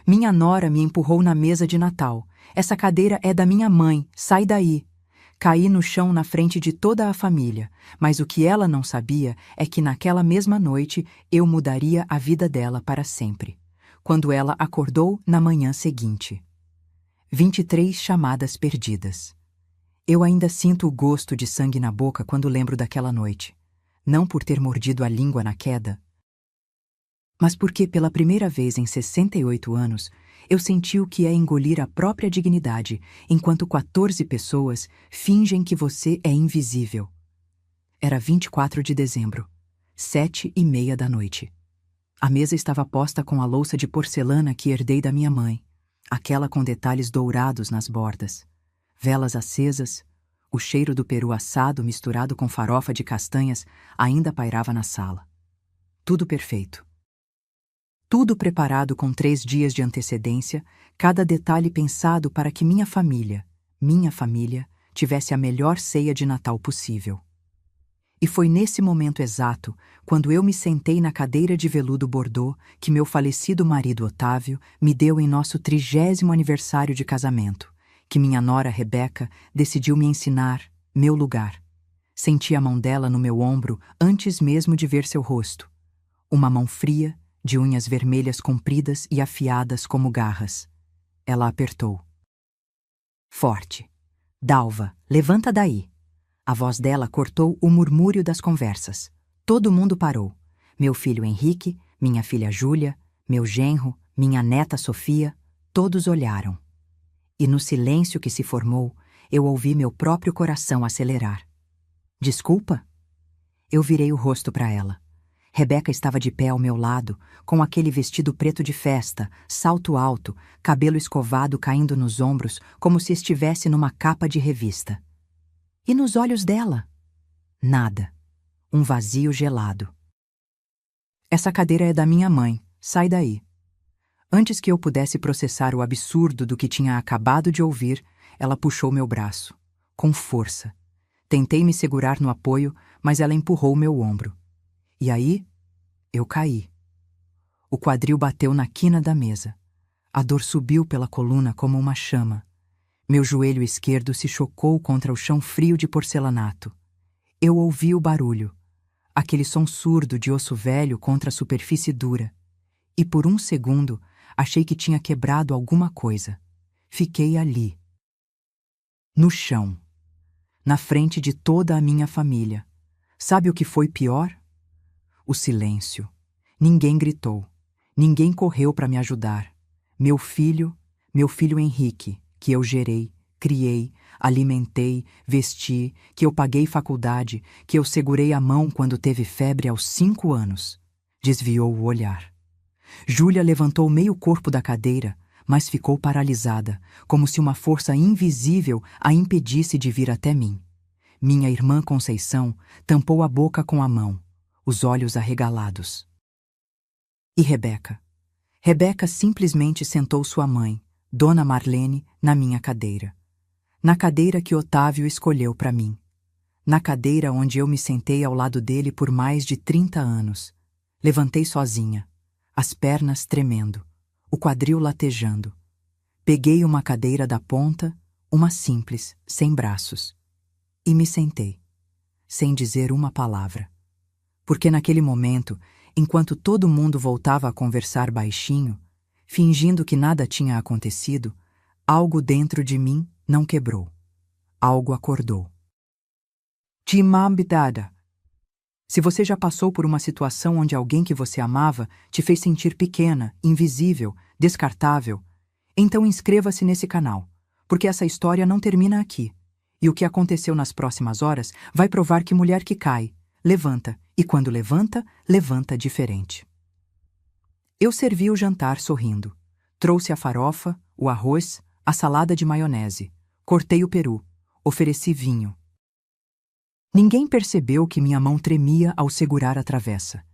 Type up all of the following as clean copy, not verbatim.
Minha nora me empurrou na mesa de Natal. Essa cadeira é da minha mãe, sai daí. Caí no chão na frente de toda a família, mas o que ela não sabia é que naquela mesma noite eu mudaria a vida dela para sempre. Quando ela acordou na manhã seguinte. 23 chamadas perdidas. Eu ainda sinto o gosto de sangue na boca quando lembro daquela noite. Não por ter mordido a língua na queda, mas porque pela primeira vez em 68 anos, eu senti o que é engolir a própria dignidade, enquanto 14 pessoas fingem que você é invisível. Era 24 de dezembro, 7:30 da noite. A mesa estava posta com a louça de porcelana que herdei da minha mãe, aquela com detalhes dourados nas bordas, velas acesas, o cheiro do peru assado misturado com farofa de castanhas ainda pairava na sala. Tudo perfeito. Tudo preparado com 3 dias de antecedência, cada detalhe pensado para que minha família, tivesse a melhor ceia de Natal possível. E foi nesse momento exato, quando eu me sentei na cadeira de veludo bordô que meu falecido marido Otávio me deu em nosso 30º aniversário de casamento, que minha nora Rebeca decidiu me ensinar meu lugar. Senti a mão dela no meu ombro antes mesmo de ver seu rosto. Uma mão fria, de unhas vermelhas compridas e afiadas como garras. Ela apertou. Forte. Dalva, levanta daí. A voz dela cortou o murmúrio das conversas. Todo mundo parou. Meu filho Henrique, minha filha Júlia, meu genro, minha neta Sofia, todos olharam. E no silêncio que se formou, eu ouvi meu próprio coração acelerar. Desculpa? Eu virei o rosto para ela. Rebeca estava de pé ao meu lado, com aquele vestido preto de festa, salto alto, cabelo escovado caindo nos ombros, como se estivesse numa capa de revista. E nos olhos dela? Nada. Um vazio gelado. Essa cadeira é da minha mãe, sai daí. Antes que eu pudesse processar o absurdo do que tinha acabado de ouvir, ela puxou meu braço, com força. Tentei me segurar no apoio, mas ela empurrou meu ombro. E aí, eu caí. O quadril bateu na quina da mesa. A dor subiu pela coluna como uma chama. Meu joelho esquerdo se chocou contra o chão frio de porcelanato. Eu ouvi o barulho, aquele som surdo de osso velho contra a superfície dura. E por um segundo, achei que tinha quebrado alguma coisa. Fiquei ali, no chão, na frente de toda a minha família. Sabe o que foi pior? O silêncio. Ninguém gritou. Ninguém correu para me ajudar. Meu filho Henrique, que eu gerei, criei, alimentei, vesti, que eu paguei faculdade, que eu segurei a mão quando teve febre aos 5 anos, desviou o olhar. Júlia levantou meio corpo da cadeira, mas ficou paralisada, como se uma força invisível a impedisse de vir até mim. Minha irmã Conceição tampou a boca com a mão, os olhos arregalados. E Rebeca? Rebeca simplesmente sentou sua mãe, Dona Marlene, na minha cadeira. Na cadeira que Otávio escolheu para mim. Na cadeira onde eu me sentei ao lado dele por mais de 30 anos. Levantei sozinha, as pernas tremendo, o quadril latejando. Peguei uma cadeira da ponta, uma simples, sem braços, e me sentei, sem dizer uma palavra. Porque naquele momento, enquanto todo mundo voltava a conversar baixinho, fingindo que nada tinha acontecido, algo dentro de mim não quebrou. Algo acordou. Timambidada. Se você já passou por uma situação onde alguém que você amava te fez sentir pequena, invisível, descartável, então inscreva-se nesse canal, porque essa história não termina aqui. E o que aconteceu nas próximas horas vai provar que mulher que cai, levanta, e quando levanta, levanta diferente. Eu servi o jantar sorrindo. Trouxe a farofa, o arroz, a salada de maionese. Cortei o peru. Ofereci vinho. Ninguém percebeu que minha mão tremia ao segurar a travessa.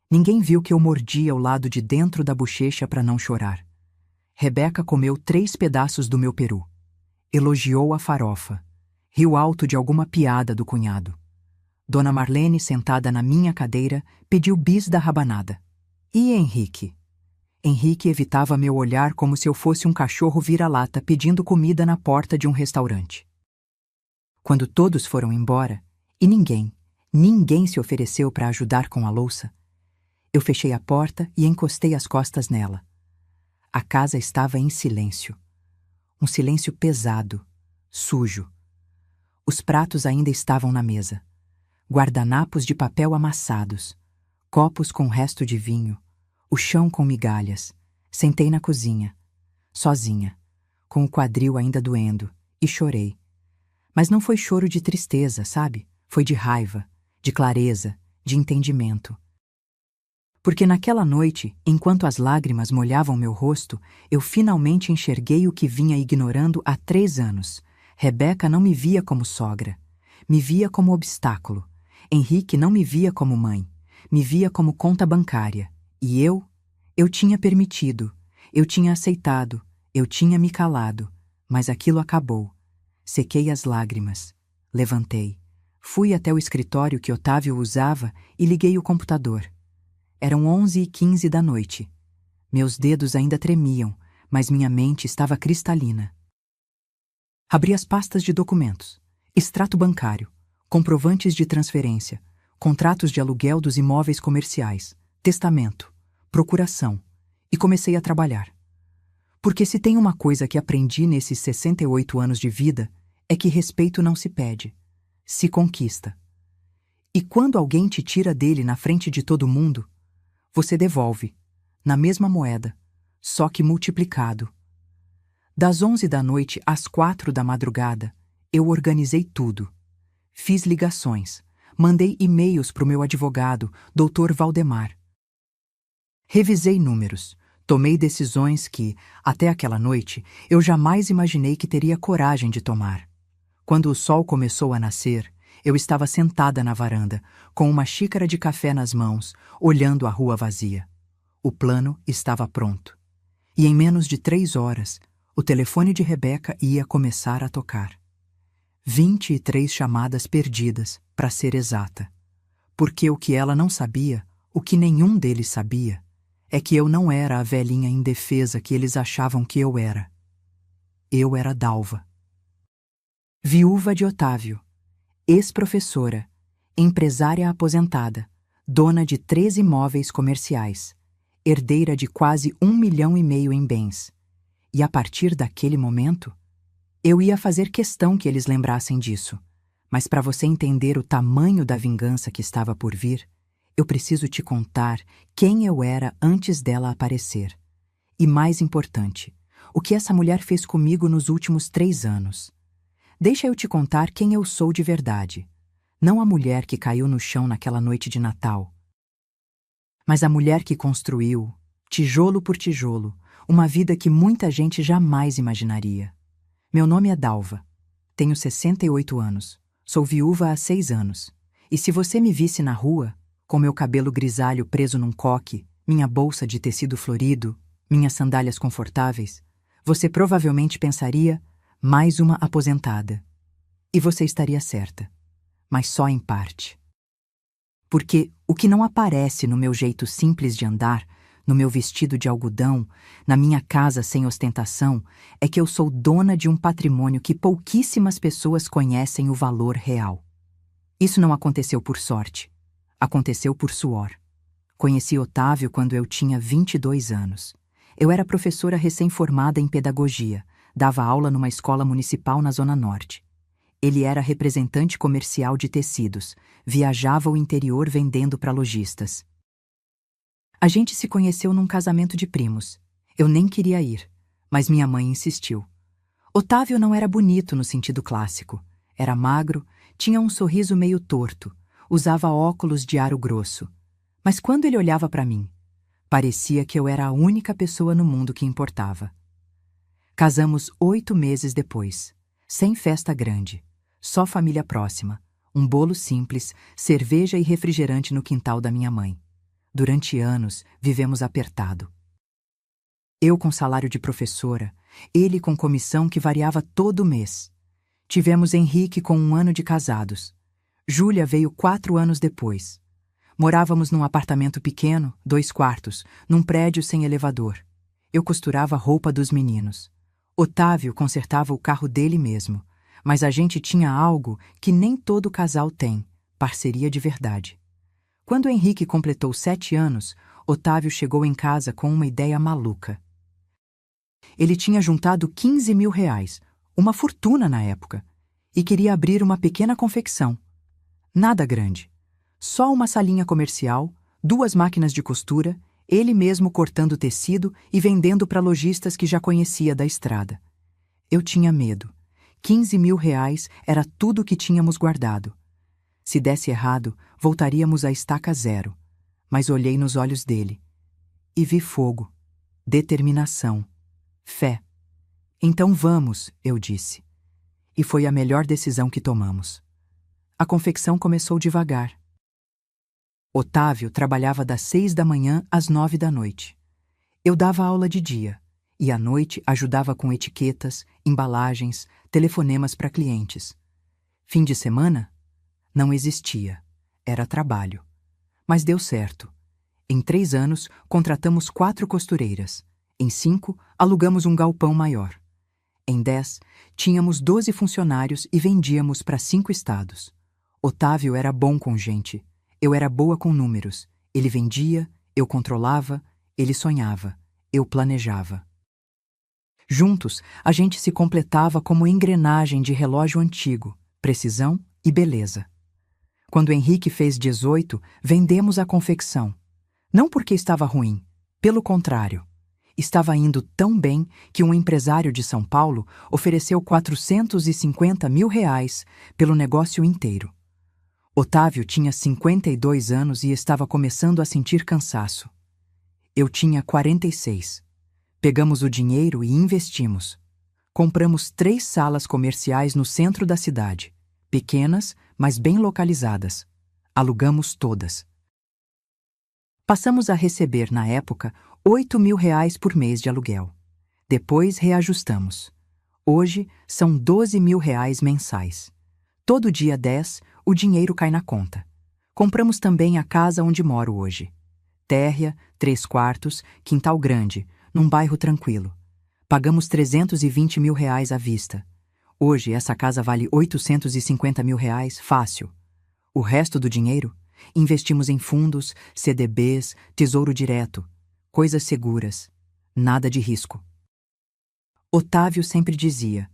Ninguém viu que eu mordia o lado de dentro da bochecha para não chorar. Rebeca comeu 3 pedaços do meu peru. Elogiou a farofa. Riu alto de alguma piada do cunhado. Dona Marlene, sentada na minha cadeira, pediu bis da rabanada. E Henrique? Henrique evitava meu olhar como se eu fosse um cachorro vira-lata pedindo comida na porta de um restaurante. Quando todos foram embora, e ninguém se ofereceu para ajudar com a louça, eu fechei a porta e encostei as costas nela. A casa estava em silêncio. Um silêncio pesado, sujo. Os pratos ainda estavam na mesa. Guardanapos de papel amassados, copos com resto de vinho, o chão com migalhas. Sentei na cozinha, sozinha, com o quadril ainda doendo, e chorei. Mas não foi choro de tristeza, sabe? Foi de raiva, de clareza, de entendimento. Porque naquela noite, enquanto as lágrimas molhavam meu rosto, eu finalmente enxerguei o que vinha ignorando há 3 anos. Rebeca não me via como sogra. Me via como obstáculo. Henrique não me via como mãe. Me via como conta bancária. E eu tinha permitido, eu tinha aceitado, eu tinha me calado. Mas aquilo acabou. Sequei as lágrimas. Levantei. Fui até o escritório que Otávio usava e liguei o computador. Eram 11h15 da noite. Meus dedos ainda tremiam, mas minha mente estava cristalina. Abri as pastas de documentos, extrato bancário, comprovantes de transferência, contratos de aluguel dos imóveis comerciais, testamento, procuração, e comecei a trabalhar. Porque se tem uma coisa que aprendi nesses 68 anos de vida, é que respeito não se pede, se conquista. E quando alguém te tira dele na frente de todo mundo, você devolve, na mesma moeda, só que multiplicado. Das 11 da noite às 4 da madrugada, eu organizei tudo. Fiz ligações, mandei e-mails para o meu advogado, Dr. Valdemar. Revisei números, tomei decisões que, até aquela noite, eu jamais imaginei que teria coragem de tomar. Quando o sol começou a nascer, eu estava sentada na varanda, com uma xícara de café nas mãos, olhando a rua vazia. O plano estava pronto. E em menos de 3 horas, o telefone de Rebeca ia começar a tocar. 23 chamadas perdidas, para ser exata. Porque o que ela não sabia, o que nenhum deles sabia, é que eu não era a velhinha indefesa que eles achavam que eu era. Eu era Dalva. Viúva de Otávio. Ex-professora, empresária aposentada, dona de 3 imóveis comerciais, herdeira de quase 1,5 milhão em bens. E a partir daquele momento, eu ia fazer questão que eles lembrassem disso. Mas para você entender o tamanho da vingança que estava por vir, eu preciso te contar quem eu era antes dela aparecer. E mais importante, o que essa mulher fez comigo nos últimos 3 anos. Deixa eu te contar quem eu sou de verdade. Não a mulher que caiu no chão naquela noite de Natal, mas a mulher que construiu, tijolo por tijolo, uma vida que muita gente jamais imaginaria. Meu nome é Dalva. Tenho 68 anos. Sou viúva há 6 anos. E se você me visse na rua, com meu cabelo grisalho preso num coque, minha bolsa de tecido florido, minhas sandálias confortáveis, você provavelmente pensaria: mais uma aposentada. E você estaria certa, mas só em parte. Porque o que não aparece no meu jeito simples de andar, no meu vestido de algodão, na minha casa sem ostentação, é que eu sou dona de um patrimônio que pouquíssimas pessoas conhecem o valor real. Isso não aconteceu por sorte. Aconteceu por suor. Conheci Otávio quando eu tinha 22 anos. Eu era professora recém-formada em pedagogia, dava aula numa escola municipal na Zona Norte. Ele era representante comercial de tecidos, viajava o interior vendendo para lojistas. A gente se conheceu num casamento de primos. Eu nem queria ir, mas minha mãe insistiu. Otávio não era bonito no sentido clássico. Era magro, tinha um sorriso meio torto, usava óculos de aro grosso. Mas quando ele olhava para mim, parecia que eu era a única pessoa no mundo que importava. Casamos 8 meses depois, sem festa grande, só família próxima, um bolo simples, cerveja e refrigerante no quintal da minha mãe. Durante anos, vivemos apertado. Eu com salário de professora, ele com comissão que variava todo mês. Tivemos Henrique com 1 ano de casados. Júlia veio 4 anos depois. Morávamos num apartamento pequeno, 2 quartos, num prédio sem elevador. Eu costurava a roupa dos meninos. Otávio consertava o carro dele mesmo, mas a gente tinha algo que nem todo casal tem: parceria de verdade. Quando Henrique completou 7 anos, Otávio chegou em casa com uma ideia maluca. Ele tinha juntado R$ 15.000, uma fortuna na época, e queria abrir uma pequena confecção. Nada grande. Só uma salinha comercial, 2 máquinas de costura, ele mesmo cortando tecido e vendendo para lojistas que já conhecia da estrada. Eu tinha medo. R$ 15.000 era tudo o que tínhamos guardado. Se desse errado, voltaríamos à estaca zero. Mas olhei nos olhos dele e vi fogo, determinação, fé. Então vamos, eu disse. E foi a melhor decisão que tomamos. A confecção começou devagar. Otávio trabalhava das 6 da manhã às 9 da noite. Eu dava aula de dia e à noite ajudava com etiquetas, embalagens, telefonemas para clientes. Fim de semana? Não existia. Era trabalho. Mas deu certo. Em 3 anos, contratamos 4 costureiras. Em 5, alugamos um galpão maior. Em 10, tínhamos 12 funcionários e vendíamos para 5 estados. Otávio era bom com gente. Eu era boa com números. Ele vendia, eu controlava, ele sonhava, eu planejava. Juntos, a gente se completava como engrenagem de relógio antigo, precisão e beleza. Quando Henrique fez 18, vendemos a confecção. Não porque estava ruim, pelo contrário. Estava indo tão bem que um empresário de São Paulo ofereceu R$ 450.000 pelo negócio inteiro. Otávio tinha 52 anos e estava começando a sentir cansaço. Eu tinha 46. Pegamos o dinheiro e investimos. Compramos 3 salas comerciais no centro da cidade, pequenas, mas bem localizadas. Alugamos todas. Passamos a receber, na época, R$ 8.000 por mês de aluguel. Depois reajustamos. Hoje, são R$ 12.000 mensais. Todo dia 10, o dinheiro cai na conta. Compramos também a casa onde moro hoje. Térrea, 3 quartos, quintal grande, num bairro tranquilo. Pagamos R$ 320.000 à vista. Hoje, essa casa vale R$ 850.000 fácil. O resto do dinheiro, investimos em fundos, CDBs, tesouro direto, coisas seguras, nada de risco. Otávio sempre dizia: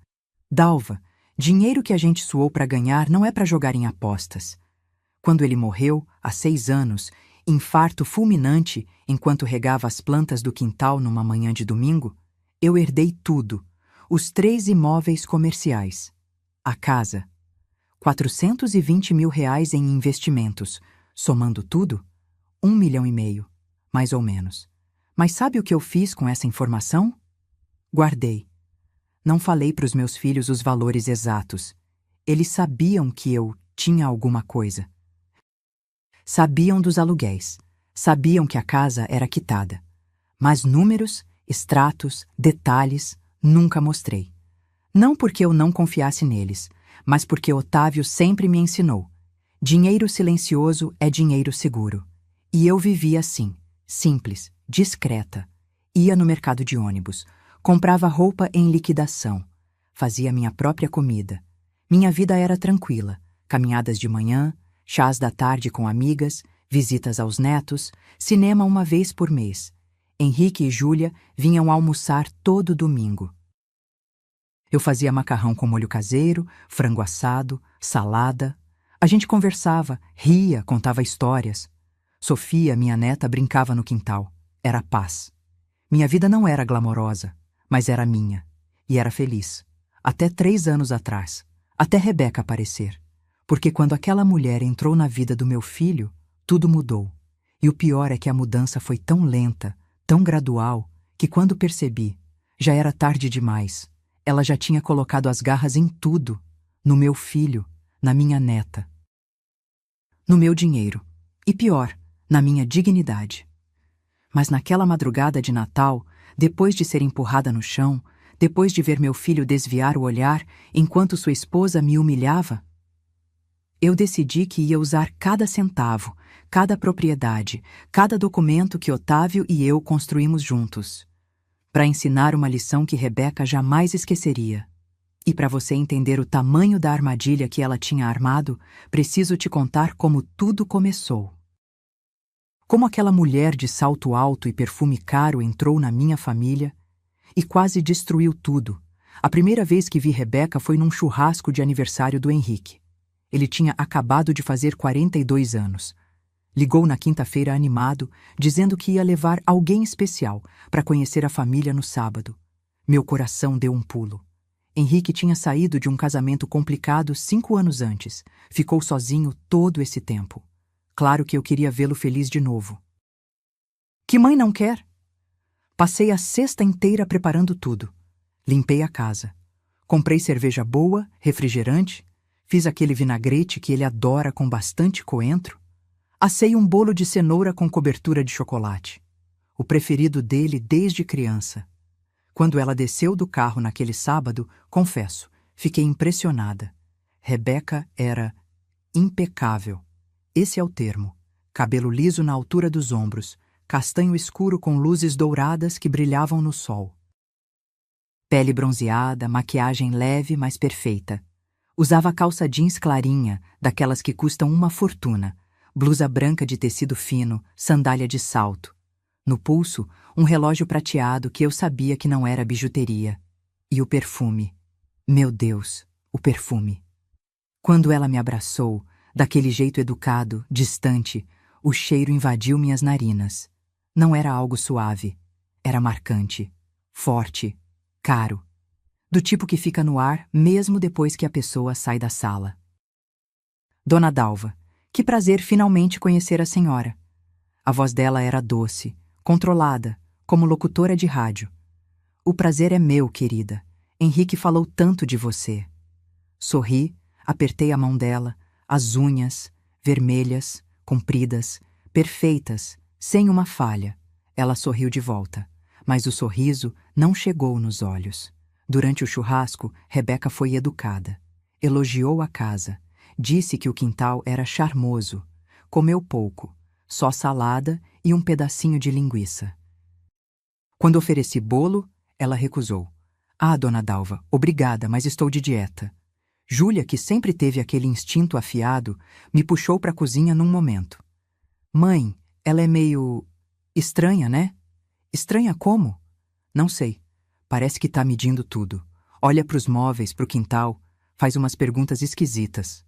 Dalva, dinheiro que a gente suou para ganhar não é para jogar em apostas. Quando ele morreu, há 6 anos, infarto fulminante enquanto regava as plantas do quintal numa manhã de domingo, eu herdei tudo, os 3 imóveis comerciais, a casa, R$ 420.000 em investimentos, somando tudo, R$ 1,5 milhão, mais ou menos. Mas sabe o que eu fiz com essa informação? Guardei. Não falei para os meus filhos os valores exatos. Eles sabiam que eu tinha alguma coisa. Sabiam dos aluguéis. Sabiam que a casa era quitada. Mas números, extratos, detalhes, nunca mostrei. Não porque eu não confiasse neles, mas porque Otávio sempre me ensinou. Dinheiro silencioso é dinheiro seguro. E eu vivia assim, simples, discreta. Ia no mercado de ônibus, comprava roupa em liquidação, fazia minha própria comida. Minha vida era tranquila, caminhadas de manhã, chás da tarde com amigas, visitas aos netos, cinema uma vez por mês. Henrique e Júlia vinham almoçar todo domingo. Eu fazia macarrão com molho caseiro, frango assado, salada. A gente conversava, ria, contava histórias. Sofia, minha neta, brincava no quintal. Era paz. Minha vida não era glamourosa, mas era minha. E era feliz. Até 3 anos atrás. Até Rebeca aparecer. Porque quando aquela mulher entrou na vida do meu filho, tudo mudou. E o pior é que a mudança foi tão lenta, tão gradual, que quando percebi, já era tarde demais. Ela já tinha colocado as garras em tudo. No meu filho, na minha neta. No meu dinheiro. E pior, na minha dignidade. Mas naquela madrugada de Natal, depois de ser empurrada no chão, depois de ver meu filho desviar o olhar enquanto sua esposa me humilhava, Eu decidi que ia usar cada centavo, cada propriedade, cada documento que Otávio e eu construímos juntos, para ensinar uma lição que Rebeca jamais esqueceria. E para você entender o tamanho da armadilha que ela tinha armado, preciso te contar como tudo começou. Como aquela mulher de salto alto e perfume caro entrou na minha família e quase destruiu tudo. A primeira vez que vi Rebeca foi num churrasco de aniversário do Henrique. Ele tinha acabado de fazer 42 anos. Ligou na quinta-feira animado, dizendo que ia levar alguém especial para conhecer a família no sábado. Meu coração deu um pulo. Henrique tinha saído de um casamento complicado 5 anos antes. Ficou sozinho todo esse tempo. Claro que eu queria vê-lo feliz de novo. Que mãe não quer? Passei a sexta inteira preparando tudo. Limpei a casa. Comprei cerveja boa, refrigerante, fiz aquele vinagrete que ele adora com bastante coentro. Assei um bolo de cenoura com cobertura de chocolate. O preferido dele desde criança. Quando ela desceu do carro naquele sábado, confesso, fiquei impressionada. Rebeca era impecável. Esse é o termo. Cabelo liso na altura dos ombros, castanho escuro com luzes douradas que brilhavam no sol. Pele bronzeada, maquiagem leve, mas perfeita. Usava calça jeans clarinha, daquelas que custam uma fortuna, blusa branca de tecido fino, sandália de salto. No pulso, um relógio prateado que eu sabia que não era bijuteria. E o perfume. Meu Deus, o perfume. Quando ela me abraçou, daquele jeito educado, distante, o cheiro invadiu minhas narinas. Não era algo suave. Era marcante, forte, caro. Do tipo que fica no ar mesmo depois que a pessoa sai da sala. Dona Dalva, que prazer finalmente conhecer a senhora. A voz dela era doce, controlada, como locutora de rádio. O prazer é meu, querida. Henrique falou tanto de você. Sorri, apertei a mão dela, as unhas, vermelhas, compridas, perfeitas, sem uma falha. Ela sorriu de volta, mas o sorriso não chegou nos olhos. Durante o churrasco, Rebeca foi educada. Elogiou a casa. Disse que o quintal era charmoso. Comeu pouco, só salada e um pedacinho de linguiça. Quando ofereci bolo, ela recusou. Ah, dona Dalva, obrigada, mas estou de dieta. Júlia, que sempre teve aquele instinto afiado, me puxou para a cozinha num momento. Mãe, ela é meio estranha, né? Estranha como? Não sei. Parece que está medindo tudo. Olha para os móveis, para o quintal, faz umas perguntas esquisitas.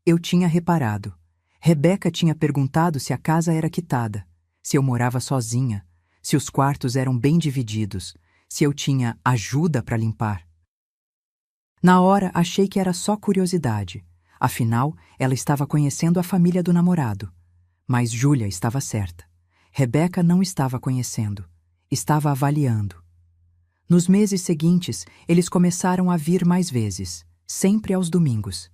Eu tinha reparado. Rebeca tinha perguntado se a casa era quitada, se eu morava sozinha, se os quartos eram bem divididos, se eu tinha ajuda para limpar. Na hora, achei que era só curiosidade. Afinal, ela estava conhecendo a família do namorado. Mas Júlia estava certa. Rebeca não estava conhecendo. Estava avaliando. Nos meses seguintes, eles começaram a vir mais vezes, sempre aos domingos.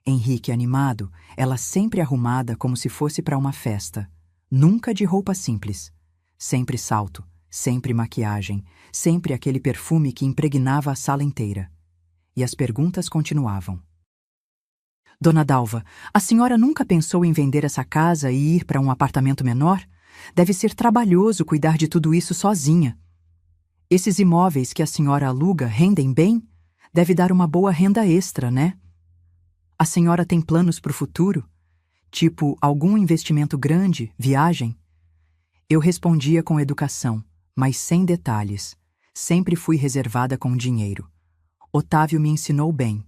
Henrique animado, ela sempre arrumada como se fosse para uma festa. Nunca de roupa simples. Sempre salto, sempre maquiagem, sempre aquele perfume que impregnava a sala inteira. E as perguntas continuavam. Dona Dalva, a senhora nunca pensou em vender essa casa e ir para um apartamento menor? Deve ser trabalhoso cuidar de tudo isso sozinha. Esses imóveis que a senhora aluga rendem bem? Deve dar uma boa renda extra, né? A senhora tem planos para o futuro? Tipo, algum investimento grande, viagem? Eu respondia com educação, mas sem detalhes. Sempre fui reservada com dinheiro. Otávio me ensinou bem.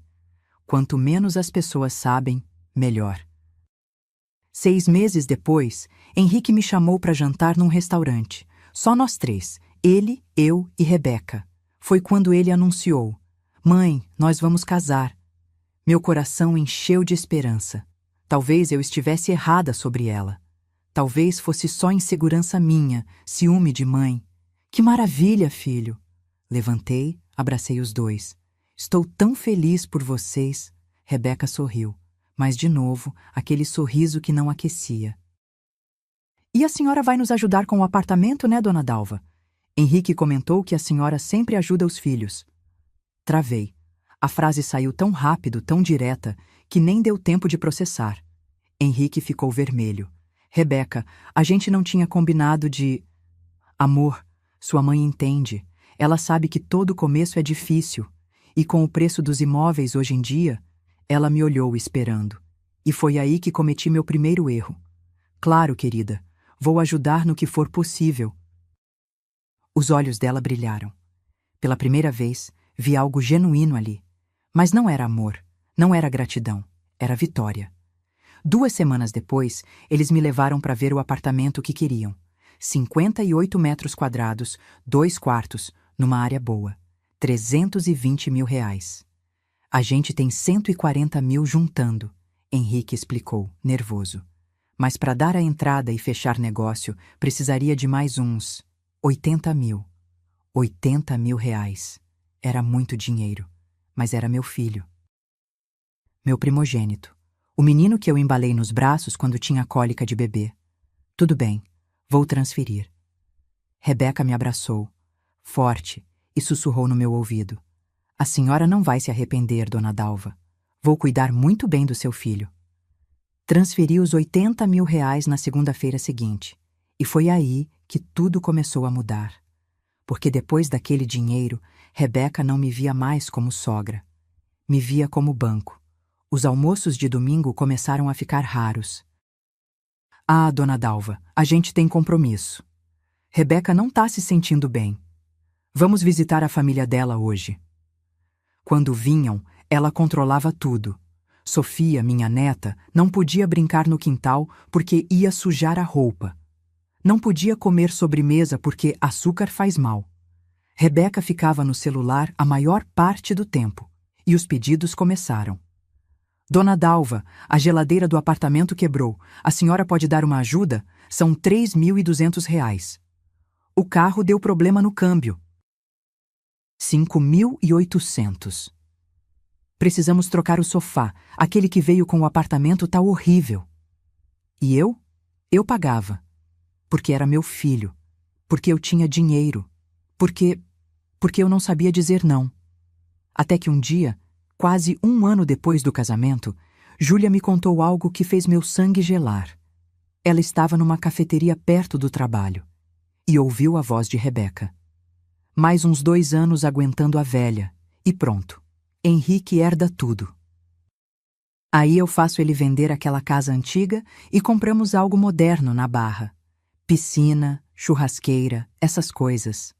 Quanto menos as pessoas sabem, melhor. 6 meses depois, Henrique me chamou para jantar num restaurante. Só nós 3, ele, eu e Rebeca. Foi quando ele anunciou: Mãe, nós vamos casar. Meu coração encheu de esperança. Talvez eu estivesse errada sobre ela. Talvez fosse só insegurança minha, ciúme de mãe. Que maravilha, filho! Levantei, abracei os dois. Estou tão feliz por vocês. Rebeca sorriu, mas de novo, aquele sorriso que não aquecia. E a senhora vai nos ajudar com o apartamento, né, dona Dalva? Henrique comentou que a senhora sempre ajuda os filhos. Travei. A frase saiu tão rápido, tão direta, que nem deu tempo de processar. Henrique ficou vermelho. Rebeca, a gente não tinha combinado de... Amor, sua mãe entende. Ela sabe que todo começo é difícil. E com o preço dos imóveis hoje em dia, ela me olhou esperando. E foi aí que cometi meu primeiro erro. Claro, querida, vou ajudar no que for possível. Os olhos dela brilharam. Pela primeira vez, vi algo genuíno ali. Mas não era amor, não era gratidão, era vitória. 2 semanas depois, eles me levaram para ver o apartamento que queriam. 58 metros quadrados, 2 quartos, numa área boa. 320 mil reais. A gente tem 140 mil juntando, Henrique explicou, nervoso. Mas para dar a entrada e fechar negócio, precisaria de mais uns 80 mil. 80 mil reais. Era muito dinheiro, mas era meu filho. Meu primogênito. O menino que eu embalei nos braços quando tinha cólica de bebê. Tudo bem, vou transferir. Rebeca me abraçou, forte, e sussurrou no meu ouvido. A senhora não vai se arrepender, dona Dalva. Vou cuidar muito bem do seu filho. Transferi os 80 mil reais na segunda-feira seguinte. E foi aí que tudo começou a mudar. Porque depois daquele dinheiro, Rebeca não me via mais como sogra. Me via como banco. Os almoços de domingo começaram a ficar raros. Ah, dona Dalva, a gente tem compromisso. Rebeca não tá se sentindo bem. Vamos visitar a família dela hoje. Quando vinham, ela controlava tudo. Sofia, minha neta, não podia brincar no quintal porque ia sujar a roupa. Não podia comer sobremesa porque açúcar faz mal. Rebeca ficava no celular a maior parte do tempo. E os pedidos começaram. Dona Dalva, a geladeira do apartamento quebrou. A senhora pode dar uma ajuda? São 3.200 reais. O carro deu problema no câmbio. 5.800. Precisamos trocar o sofá. Aquele que veio com o apartamento tá horrível. E eu? Eu pagava. Porque era meu filho. Porque eu tinha dinheiro. Porque eu não sabia dizer não. Até que um dia, quase 1 ano depois do casamento, Júlia me contou algo que fez meu sangue gelar. Ela estava numa cafeteria perto do trabalho e ouviu a voz de Rebeca. Mais uns 2 anos aguentando a velha, e pronto. Henrique herda tudo. Aí eu faço ele vender aquela casa antiga e compramos algo moderno na Barra. Piscina, churrasqueira, essas coisas.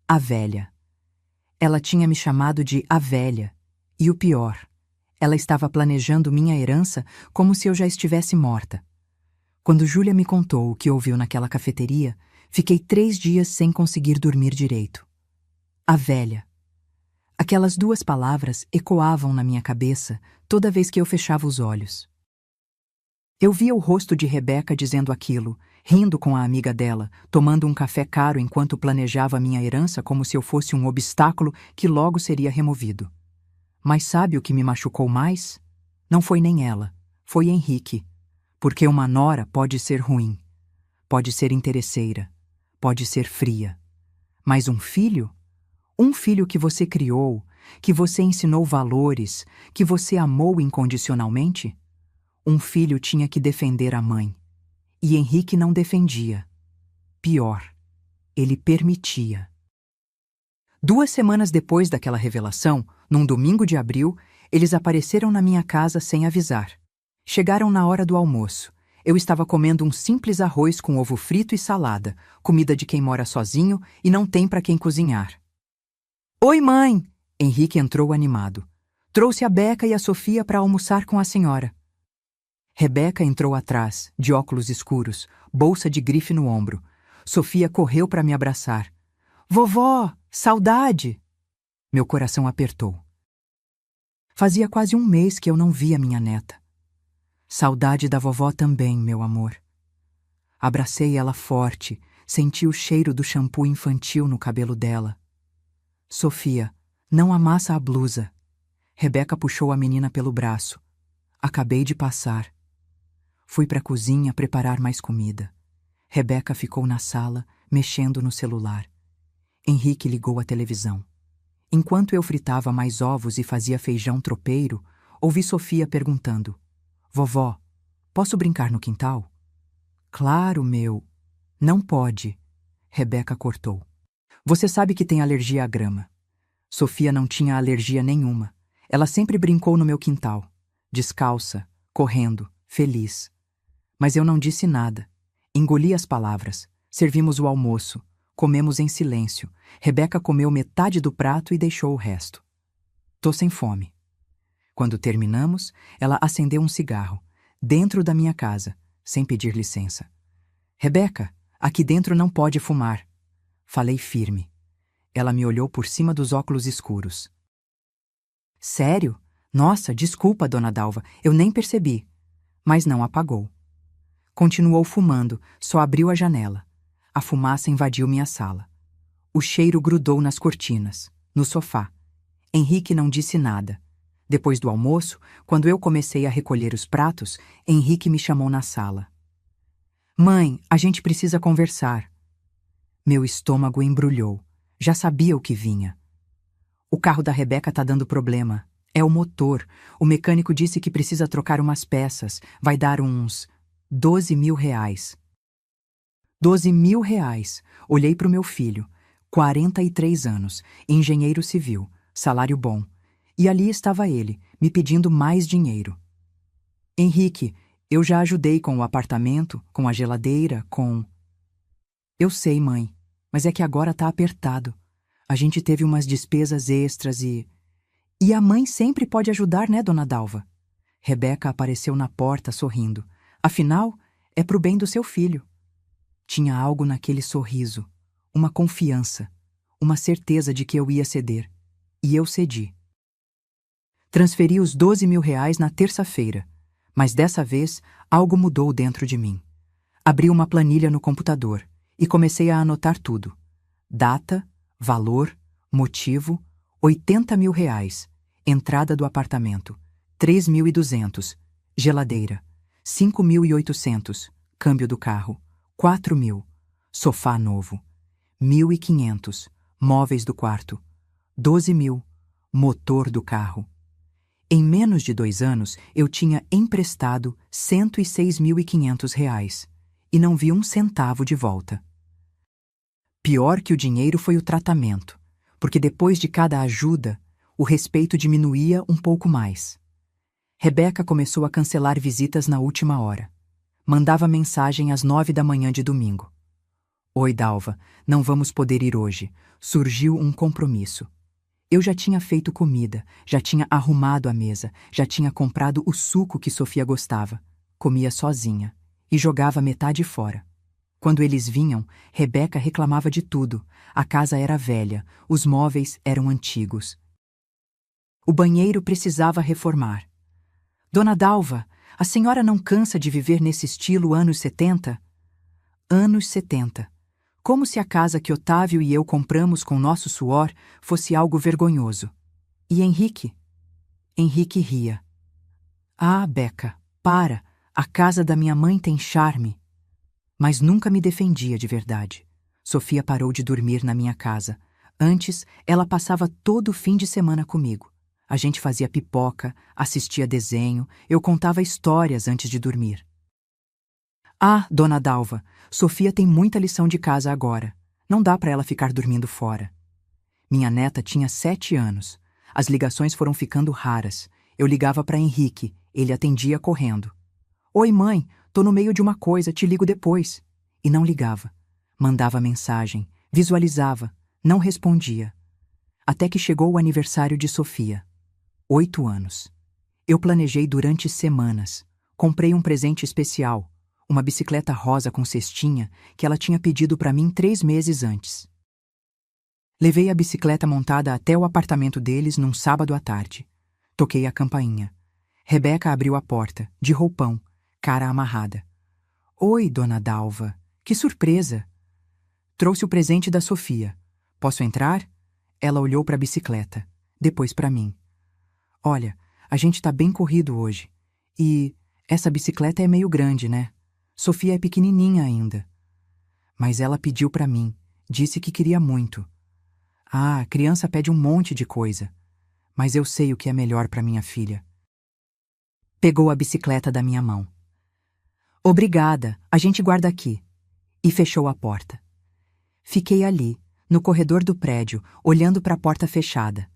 A velha. Ela tinha me chamado de a velha. E o pior, ela estava planejando minha herança como se eu já estivesse morta. Quando Júlia me contou o que ouviu naquela cafeteria, fiquei 3 dias sem conseguir dormir direito. A velha. Aquelas 2 palavras ecoavam na minha cabeça toda vez que eu fechava os olhos. Eu via o rosto de Rebeca dizendo aquilo, rindo com a amiga dela, tomando um café caro enquanto planejava minha herança como se eu fosse um obstáculo que logo seria removido. Mas sabe o que me machucou mais? Não foi nem ela, foi Henrique. Porque uma nora pode ser ruim, pode ser interesseira, pode ser fria. Mas um filho? Um filho que você criou, que você ensinou valores, que você amou incondicionalmente? Um filho tinha que defender a mãe. E Henrique não defendia. Pior, ele permitia. 2 semanas depois daquela revelação, num domingo de abril, eles apareceram na minha casa sem avisar. Chegaram na hora do almoço. Eu estava comendo um simples arroz com ovo frito e salada, comida de quem mora sozinho e não tem para quem cozinhar. Oi, mãe! Henrique entrou animado. Trouxe a Beca e a Sofia para almoçar com a senhora. Rebeca entrou atrás, de óculos escuros, bolsa de grife no ombro. Sofia correu para me abraçar. Vovó, saudade! Meu coração apertou. Fazia quase 1 mês que eu não via minha neta. Saudade da vovó também, meu amor. Abracei ela forte, senti o cheiro do shampoo infantil no cabelo dela. Sofia, não amassa a blusa. Rebeca puxou a menina pelo braço. Acabei de passar. Fui para a cozinha preparar mais comida. Rebeca ficou na sala, mexendo no celular. Henrique ligou a televisão. Enquanto eu fritava mais ovos e fazia feijão tropeiro, ouvi Sofia perguntando: Vovó, posso brincar no quintal? Claro, meu. Não pode. Rebeca cortou. Você sabe que tem alergia à grama. Sofia não tinha alergia nenhuma. Ela sempre brincou no meu quintal, descalça, correndo, feliz. Mas eu não disse nada. Engoli as palavras. Servimos o almoço. Comemos em silêncio. Rebeca comeu metade do prato e deixou o resto. Tô sem fome. Quando terminamos, ela acendeu um cigarro, dentro da minha casa, sem pedir licença. Rebeca, aqui dentro não pode fumar. Falei firme. Ela me olhou por cima dos óculos escuros. Sério? Nossa, desculpa, dona Dalva, eu nem percebi. Mas não apagou. Continuou fumando, só abriu a janela. A fumaça invadiu minha sala. O cheiro grudou nas cortinas, no sofá. Henrique não disse nada. Depois do almoço, quando eu comecei a recolher os pratos, Henrique me chamou na sala. Mãe, a gente precisa conversar. Meu estômago embrulhou. Já sabia o que vinha. O carro da Rebeca tá dando problema. É o motor. O mecânico disse que precisa trocar umas peças. Vai dar uns 12 mil reais. 12 mil reais. Olhei para o meu filho, 43 anos, engenheiro civil, salário bom. E ali estava ele, me pedindo mais dinheiro. Henrique, eu já ajudei com o apartamento, com a geladeira, com... Eu sei, mãe, mas é que agora tá apertado. A gente teve umas despesas extras e... E a mãe sempre pode ajudar, né, dona Dalva? Rebeca apareceu na porta sorrindo. Afinal, é pro bem do seu filho. Tinha algo naquele sorriso, uma confiança, uma certeza de que eu ia ceder. E eu cedi. Transferi os 12 mil reais na terça-feira, mas dessa vez algo mudou dentro de mim. Abri uma planilha no computador e comecei a anotar tudo. Data, valor, motivo, 80 mil reais, entrada do apartamento, 3.200, geladeira, 5.800, câmbio do carro, 4 mil, sofá novo, 1.500, móveis do quarto, 12 mil, motor do carro. Em menos de 2 anos, eu tinha emprestado 106.500 reais e não vi um centavo de volta. Pior que o dinheiro foi o tratamento, porque depois de cada ajuda, o respeito diminuía um pouco mais. Rebeca começou a cancelar visitas na última hora. Mandava mensagem às 9 da manhã de domingo. Oi, Dalva, não vamos poder ir hoje. Surgiu um compromisso. Eu já tinha feito comida, já tinha arrumado a mesa, já tinha comprado o suco que Sofia gostava. Comia sozinha e jogava metade fora. Quando eles vinham, Rebeca reclamava de tudo. A casa era velha, os móveis eram antigos. O banheiro precisava reformar. Dona Dalva, a senhora não cansa de viver nesse estilo anos 70? Anos 70. Como se a casa que Otávio e eu compramos com nosso suor fosse algo vergonhoso. E Henrique? Henrique ria. Ah, Beca, para! A casa da minha mãe tem charme. Mas nunca me defendia de verdade. Sofia parou de dormir na minha casa. Antes, ela passava todo o fim de semana comigo. A gente fazia pipoca, assistia desenho, eu contava histórias antes de dormir. Ah, dona Dalva, Sofia tem muita lição de casa agora. Não dá para ela ficar dormindo fora. Minha neta tinha 7 anos. As ligações foram ficando raras. Eu ligava para Henrique, ele atendia correndo. Oi, mãe, tô no meio de uma coisa, te ligo depois. E não ligava. Mandava mensagem, visualizava, não respondia. Até que chegou o aniversário de Sofia. 8 anos. Eu planejei durante semanas. Comprei um presente especial, uma bicicleta rosa com cestinha que ela tinha pedido para mim 3 meses antes. Levei a bicicleta montada até o apartamento deles num sábado à tarde. Toquei a campainha. Rebeca abriu a porta, de roupão, cara amarrada. Oi, dona Dalva. Que surpresa! Trouxe o presente da Sofia. Posso entrar? Ela olhou para a bicicleta, depois para mim. Olha, a gente tá bem corrido hoje. E essa bicicleta é meio grande, né? Sofia é pequenininha ainda. Mas ela pediu para mim, disse que queria muito. Ah, a criança pede um monte de coisa. Mas eu sei o que é melhor para minha filha. Pegou a bicicleta da minha mão. Obrigada, a gente guarda aqui. E fechou a porta. Fiquei ali, no corredor do prédio, olhando para a porta fechada.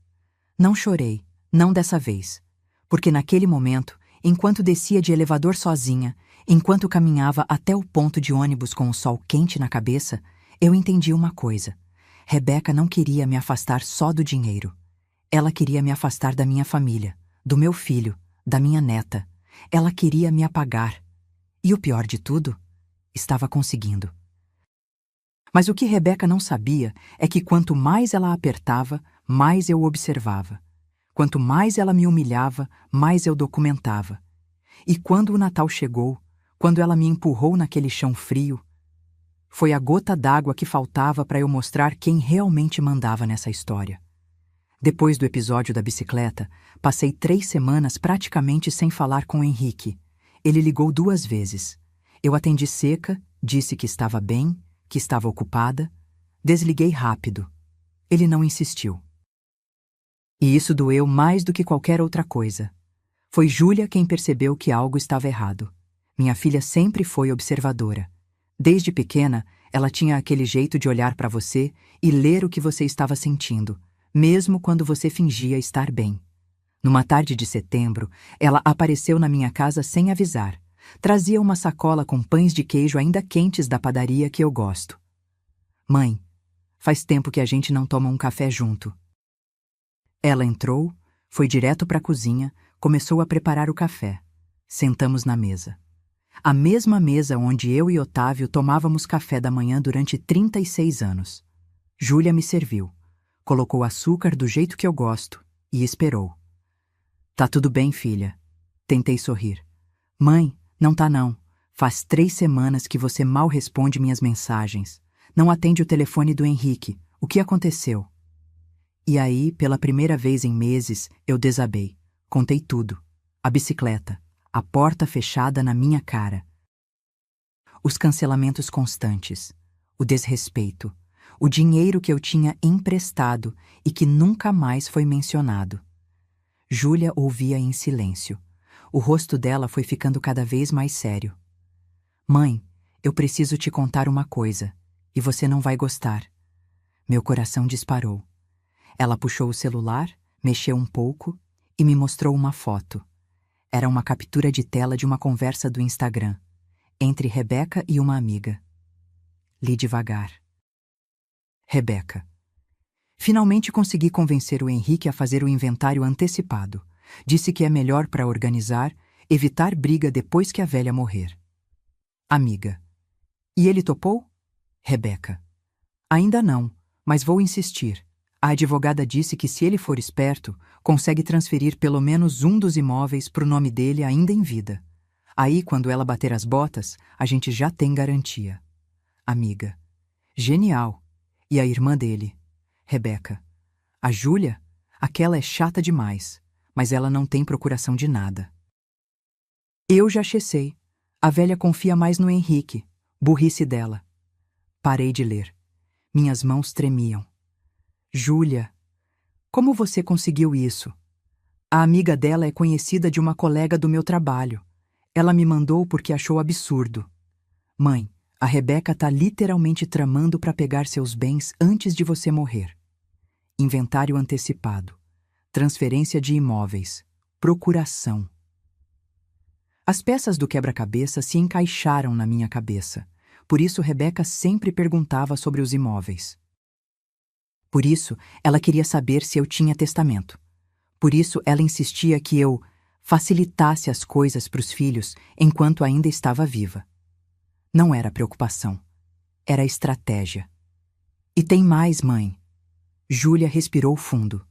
Não chorei, não dessa vez. Porque naquele momento, enquanto descia de elevador sozinha, enquanto caminhava até o ponto de ônibus com o sol quente na cabeça, eu entendi uma coisa. Rebeca não queria me afastar só do dinheiro. Ela queria me afastar da minha família, do meu filho, da minha neta. Ela queria me apagar. E o pior de tudo, estava conseguindo. Mas o que Rebeca não sabia é que quanto mais ela apertava, mais eu observava. Quanto mais ela me humilhava, mais eu documentava. E quando o Natal chegou, quando ela me empurrou naquele chão frio, foi a gota d'água que faltava para eu mostrar quem realmente mandava nessa história. Depois do episódio da bicicleta, passei 3 semanas praticamente sem falar com o Henrique. Ele ligou 2 vezes. Eu atendi seca, disse que estava bem, que estava ocupada. Desliguei rápido. Ele não insistiu. E isso doeu mais do que qualquer outra coisa. Foi Júlia quem percebeu que algo estava errado. Minha filha sempre foi observadora. Desde pequena, ela tinha aquele jeito de olhar para você e ler o que você estava sentindo, mesmo quando você fingia estar bem. Numa tarde de setembro, ela apareceu na minha casa sem avisar. Trazia uma sacola com pães de queijo ainda quentes da padaria que eu gosto. Mãe, faz tempo que a gente não toma um café junto. Ela entrou, foi direto para a cozinha, começou a preparar o café. Sentamos na mesa. A mesma mesa onde eu e Otávio tomávamos café da manhã durante 36 anos. Júlia me serviu, colocou açúcar do jeito que eu gosto e esperou. Tá tudo bem, filha. Tentei sorrir. Mãe, não tá não. Faz 3 semanas que você mal responde minhas mensagens. Não atende o telefone do Henrique. O que aconteceu? E aí, pela primeira vez em meses, eu desabei. Contei tudo. A bicicleta. A porta fechada na minha cara. Os cancelamentos constantes. O desrespeito. O dinheiro que eu tinha emprestado e que nunca mais foi mencionado. Júlia ouvia em silêncio. O rosto dela foi ficando cada vez mais sério. Mãe, eu preciso te contar uma coisa, e você não vai gostar. Meu coração disparou. Ela puxou o celular, mexeu um pouco e me mostrou uma foto. Era uma captura de tela de uma conversa do Instagram, entre Rebeca e uma amiga. Li devagar. Rebeca. Finalmente consegui convencer o Henrique a fazer o inventário antecipado. Disse que é melhor para organizar, evitar briga depois que a velha morrer. Amiga. E ele topou? Rebeca. Ainda não, mas vou insistir. A advogada disse que se ele for esperto, consegue transferir pelo menos um dos imóveis para o nome dele ainda em vida. Aí, quando ela bater as botas, a gente já tem garantia. Amiga. Genial. E a irmã dele? Rebeca. A Júlia? Aquela é chata demais, mas ela não tem procuração de nada. Eu já sei. A velha confia mais no Henrique. Burrice dela. Parei de ler. Minhas mãos tremiam. Júlia, como você conseguiu isso? A amiga dela é conhecida de uma colega do meu trabalho. Ela me mandou porque achou absurdo. Mãe, a Rebeca tá literalmente tramando para pegar seus bens antes de você morrer. Inventário antecipado. Transferência de imóveis. Procuração. As peças do quebra-cabeça se encaixaram na minha cabeça. Por isso Rebeca sempre perguntava sobre os imóveis. Por isso, ela queria saber se eu tinha testamento. Por isso, ela insistia que eu facilitasse as coisas para os filhos enquanto ainda estava viva. Não era preocupação. Era estratégia. E tem mais, mãe. Júlia respirou fundo.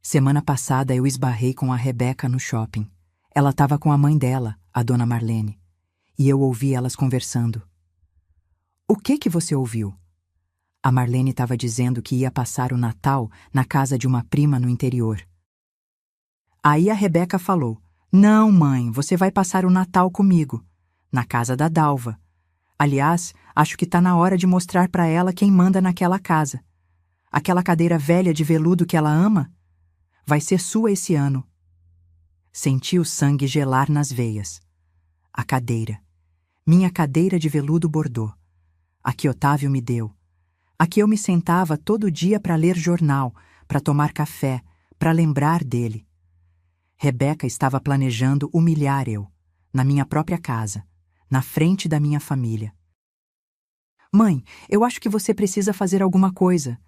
Semana passada eu esbarrei com a Rebeca no shopping. Ela estava com a mãe dela, a dona Marlene. E eu ouvi elas conversando. O que você ouviu? A Marlene estava dizendo que ia passar o Natal na casa de uma prima no interior. Aí a Rebeca falou, não, mãe, você vai passar o Natal comigo, na casa da Dalva. Aliás, acho que tá na hora de mostrar para ela quem manda naquela casa. Aquela cadeira velha de veludo que ela ama vai ser sua esse ano. Senti o sangue gelar nas veias. A cadeira. Minha cadeira de veludo bordô. A que Otávio me deu. A que eu me sentava todo dia para ler jornal, para tomar café, para lembrar dele. Rebeca estava planejando humilhar eu, na minha própria casa, na frente da minha família. Mãe, eu acho que você precisa fazer alguma coisa.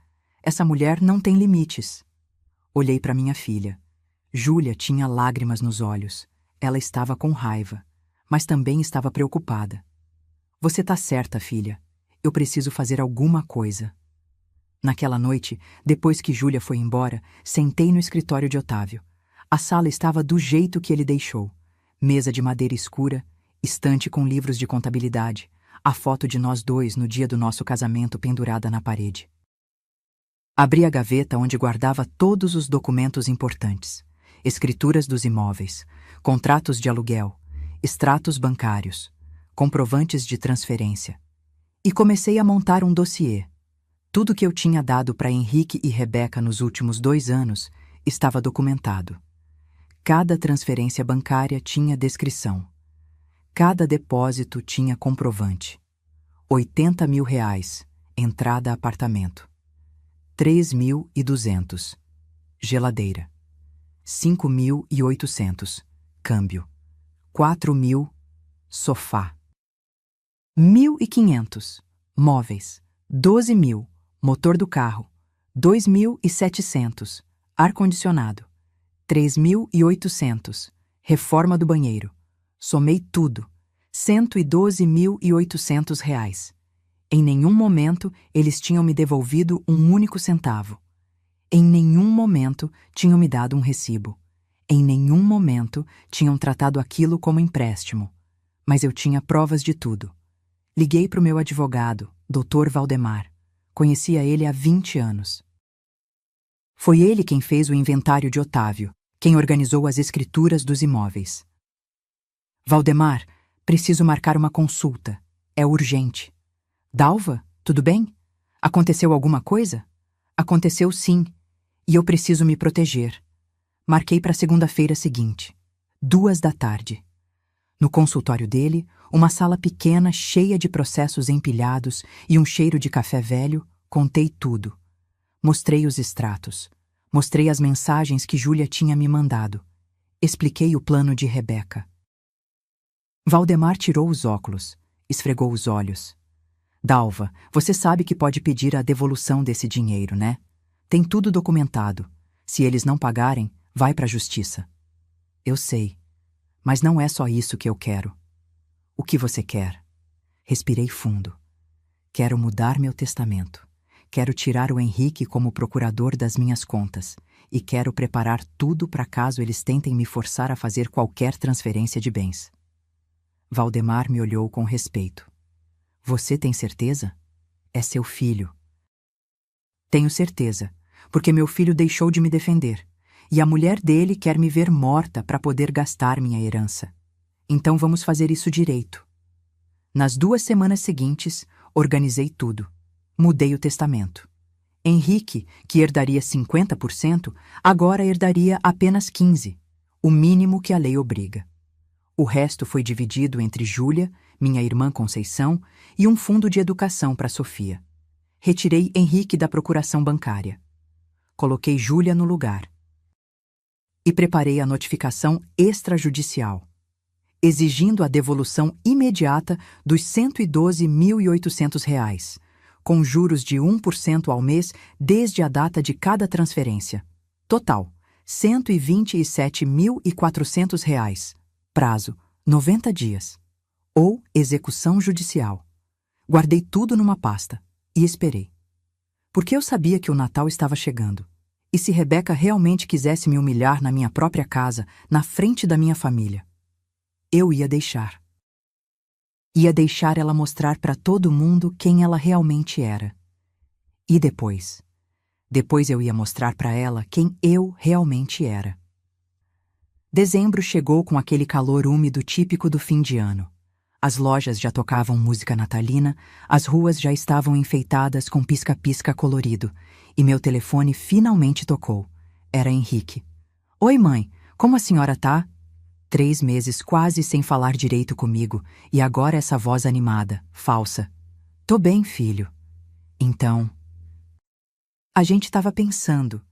Essa mulher não tem limites. Olhei para minha filha. Júlia tinha lágrimas nos olhos. Ela estava com raiva, mas também estava preocupada. Você tá certa, filha. Eu preciso fazer alguma coisa. Naquela noite, depois que Júlia foi embora, sentei no escritório de Otávio. A sala estava do jeito que ele deixou. Mesa de madeira escura, estante com livros de contabilidade, a foto de nós dois no dia do nosso casamento pendurada na parede. Abri a gaveta onde guardava todos os documentos importantes. Escrituras dos imóveis, contratos de aluguel, extratos bancários, comprovantes de transferência. E comecei a montar um dossiê. Tudo que eu tinha dado para Henrique e Rebeca nos últimos 2 anos estava documentado. Cada transferência bancária tinha descrição. Cada depósito tinha comprovante. 80 mil reais, entrada apartamento. 3.200, geladeira. 5.800, câmbio. 4.000, sofá. 1.500, móveis. 12.000, motor do carro. 2.700, ar-condicionado. 3.800, reforma do banheiro. Somei tudo. 112.800 reais. Em nenhum momento eles tinham me devolvido um único centavo. Em nenhum momento tinham me dado um recibo. Em nenhum momento tinham tratado aquilo como empréstimo. Mas eu tinha provas de tudo. Liguei para o meu advogado, Dr. Valdemar. Conhecia ele há 20 anos. Foi ele quem fez o inventário de Otávio, quem organizou as escrituras dos imóveis. Valdemar, preciso marcar uma consulta. É urgente. Dalva, tudo bem? Aconteceu alguma coisa? Aconteceu sim, e eu preciso me proteger. Marquei para segunda-feira seguinte, 14h. No consultório dele, uma sala pequena cheia de processos empilhados e um cheiro de café velho, contei tudo. Mostrei os extratos. Mostrei as mensagens que Júlia tinha me mandado. Expliquei o plano de Rebeca. Valdemar tirou os óculos, esfregou os olhos. Dalva, você sabe que pode pedir a devolução desse dinheiro, né? Tem tudo documentado. Se eles não pagarem, vai para a justiça. Eu sei, mas não é só isso que eu quero. O que você quer? Respirei fundo. Quero mudar meu testamento. Quero tirar o Henrique como procurador das minhas contas. E quero preparar tudo para caso eles tentem me forçar a fazer qualquer transferência de bens. Valdemar me olhou com respeito. Você tem certeza? É seu filho. Tenho certeza, porque meu filho deixou de me defender. E a mulher dele quer me ver morta para poder gastar minha herança. Então vamos fazer isso direito. Nas 2 semanas seguintes, organizei tudo. Mudei o testamento. Henrique, que herdaria 50%, agora herdaria apenas 15%, o mínimo que a lei obriga. O resto foi dividido entre Júlia, minha irmã Conceição, e um fundo de educação para Sofia. Retirei Henrique da procuração bancária. Coloquei Júlia no lugar. E preparei a notificação extrajudicial, exigindo a devolução imediata dos R$ 112.800, com juros de 1% ao mês desde a data de cada transferência. Total, R$ 127.400. Prazo, 90 dias. Ou execução judicial. Guardei tudo numa pasta e esperei. Porque eu sabia que o Natal estava chegando. E se Rebeca realmente quisesse me humilhar na minha própria casa, na frente da minha família, eu ia deixar. Ia deixar ela mostrar para todo mundo quem ela realmente era. E depois? Depois eu ia mostrar para ela quem eu realmente era. Dezembro chegou com aquele calor úmido típico do fim de ano. As lojas já tocavam música natalina, as ruas já estavam enfeitadas com pisca-pisca colorido, e meu telefone finalmente tocou. Era Henrique. Oi, mãe, como a senhora tá? 3 meses quase sem falar direito comigo, e agora essa voz animada, falsa. Tô bem, filho. Então... A gente estava pensando,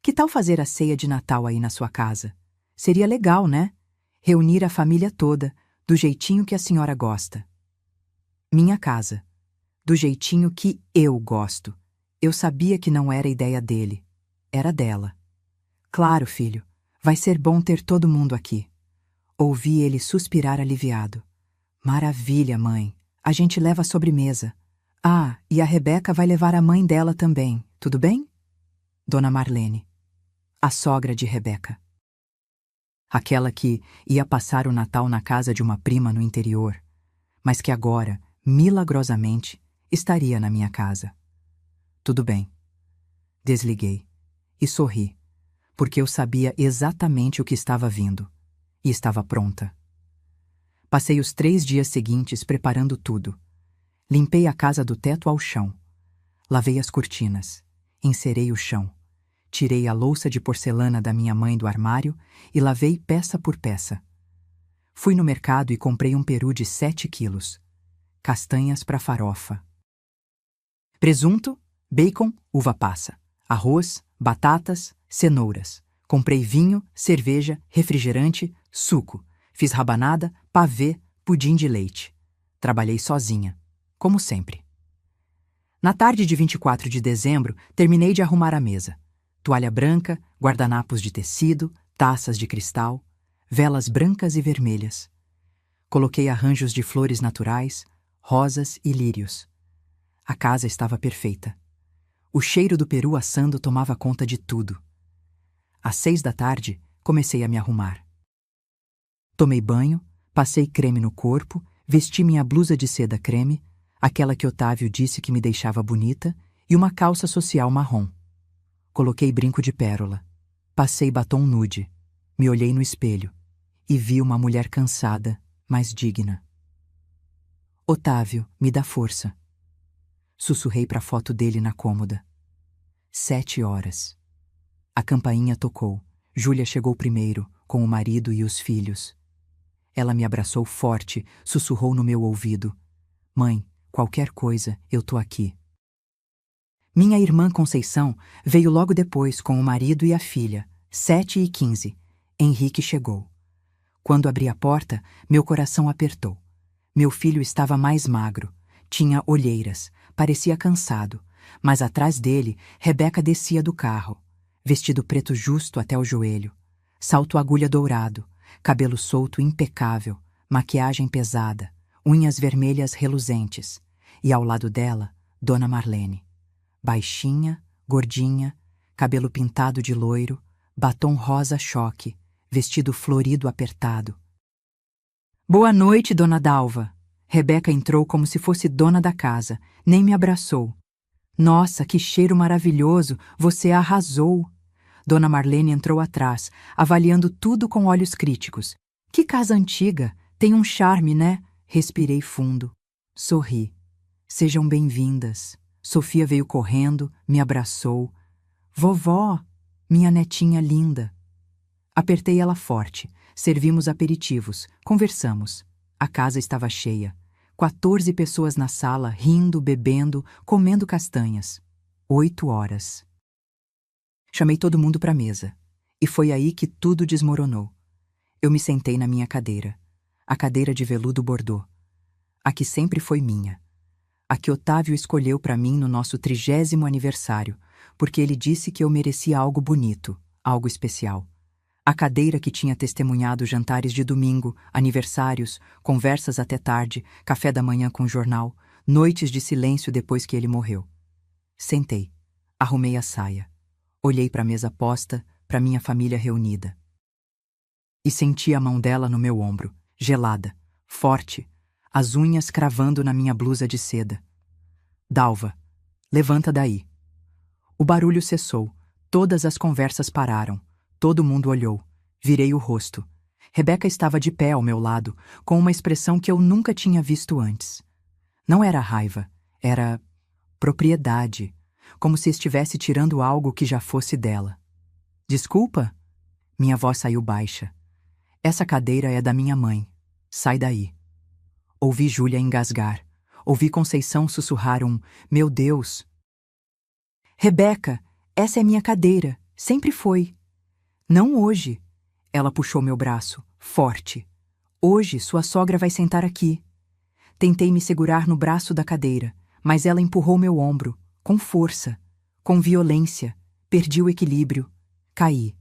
que tal fazer a ceia de Natal aí na sua casa? Seria legal, né? Reunir a família toda, do jeitinho que a senhora gosta. Minha casa. Do jeitinho que eu gosto. Eu sabia que não era ideia dele. Era dela. Claro, filho. Vai ser bom ter todo mundo aqui. Ouvi ele suspirar aliviado. Maravilha, mãe. A gente leva a sobremesa. Ah, e a Rebeca vai levar a mãe dela também, tudo bem? Dona Marlene. A sogra de Rebeca. Aquela que ia passar o Natal na casa de uma prima no interior, mas que agora, milagrosamente, estaria na minha casa. Tudo bem. Desliguei e sorri, porque eu sabia exatamente o que estava vindo, e estava pronta. Passei os 3 dias seguintes preparando tudo. Limpei a casa do teto ao chão. Lavei as cortinas. Encerei o chão. Tirei a louça de porcelana da minha mãe do armário e lavei peça por peça. Fui no mercado e comprei um peru de 7 quilos. Castanhas para farofa. Presunto, bacon, uva passa. Arroz, batatas, cenouras. Comprei vinho, cerveja, refrigerante, suco. Fiz rabanada, pavê, pudim de leite. Trabalhei sozinha, como sempre. Na tarde de 24 de dezembro, terminei de arrumar a mesa. Toalha branca, guardanapos de tecido, taças de cristal, velas brancas e vermelhas. Coloquei arranjos de flores naturais, rosas e lírios. A casa estava perfeita. O cheiro do peru assando tomava conta de tudo. Às 6 da tarde, comecei a me arrumar. Tomei banho, passei creme no corpo, vesti minha blusa de seda creme, aquela que Otávio disse que me deixava bonita, e uma calça social marrom. Coloquei brinco de pérola. Passei batom nude. Me olhei no espelho e vi uma mulher cansada, mas digna. Otávio, me dá força. Sussurrei para a foto dele na cômoda. 7 horas. A campainha tocou. Júlia chegou primeiro, com o marido e os filhos. Ela me abraçou forte, sussurrou no meu ouvido. Mãe, qualquer coisa, eu tô aqui. Minha irmã Conceição veio logo depois com o marido e a filha, 7h15. Henrique chegou. Quando abri a porta, meu coração apertou. Meu filho estava mais magro, tinha olheiras, parecia cansado, mas atrás dele, Rebeca descia do carro, vestido preto justo até o joelho, salto agulha dourado, cabelo solto impecável, maquiagem pesada, unhas vermelhas reluzentes, e ao lado dela, Dona Marlene. Baixinha, gordinha, cabelo pintado de loiro, batom rosa choque, vestido florido apertado. Boa noite, Dona Dalva. Rebeca entrou como se fosse dona da casa, nem me abraçou. Nossa, que cheiro maravilhoso, você arrasou. Dona Marlene entrou atrás, avaliando tudo com olhos críticos. Que casa antiga, tem um charme, né? Respirei fundo. Sorri. Sejam bem-vindas. Sofia veio correndo, me abraçou. Vovó, minha netinha linda. Apertei ela forte, servimos aperitivos, conversamos. A casa estava cheia. 14 pessoas na sala, rindo, bebendo, comendo castanhas. 8 horas. Chamei todo mundo para a mesa. E foi aí que tudo desmoronou. Eu me sentei na minha cadeira. A cadeira de veludo bordô. A que sempre foi minha. A que Otávio escolheu para mim no nosso 30º aniversário, porque ele disse que eu merecia algo bonito, algo especial. A cadeira que tinha testemunhado jantares de domingo, aniversários, conversas até tarde, café da manhã com jornal, noites de silêncio depois que ele morreu. Sentei, arrumei a saia, olhei para a mesa posta, para minha família reunida. E senti a mão dela no meu ombro, gelada, forte, as unhas cravando na minha blusa de seda. Dalva, levanta daí. O barulho cessou, todas as conversas pararam, todo mundo olhou, virei o rosto. Rebeca estava de pé ao meu lado, com uma expressão que eu nunca tinha visto antes. Não era raiva, era propriedade, como se estivesse tirando algo que já fosse dela. Desculpa? Minha voz saiu baixa. Essa cadeira é da minha mãe. Sai daí. Ouvi Júlia engasgar. Ouvi Conceição sussurrar um "Meu Deus!". Rebeca, essa é minha cadeira. Sempre foi. Não hoje. Ela puxou meu braço, forte. Hoje sua sogra vai sentar aqui. Tentei me segurar no braço da cadeira, mas ela empurrou meu ombro, com força, com violência. Perdi o equilíbrio. Caí.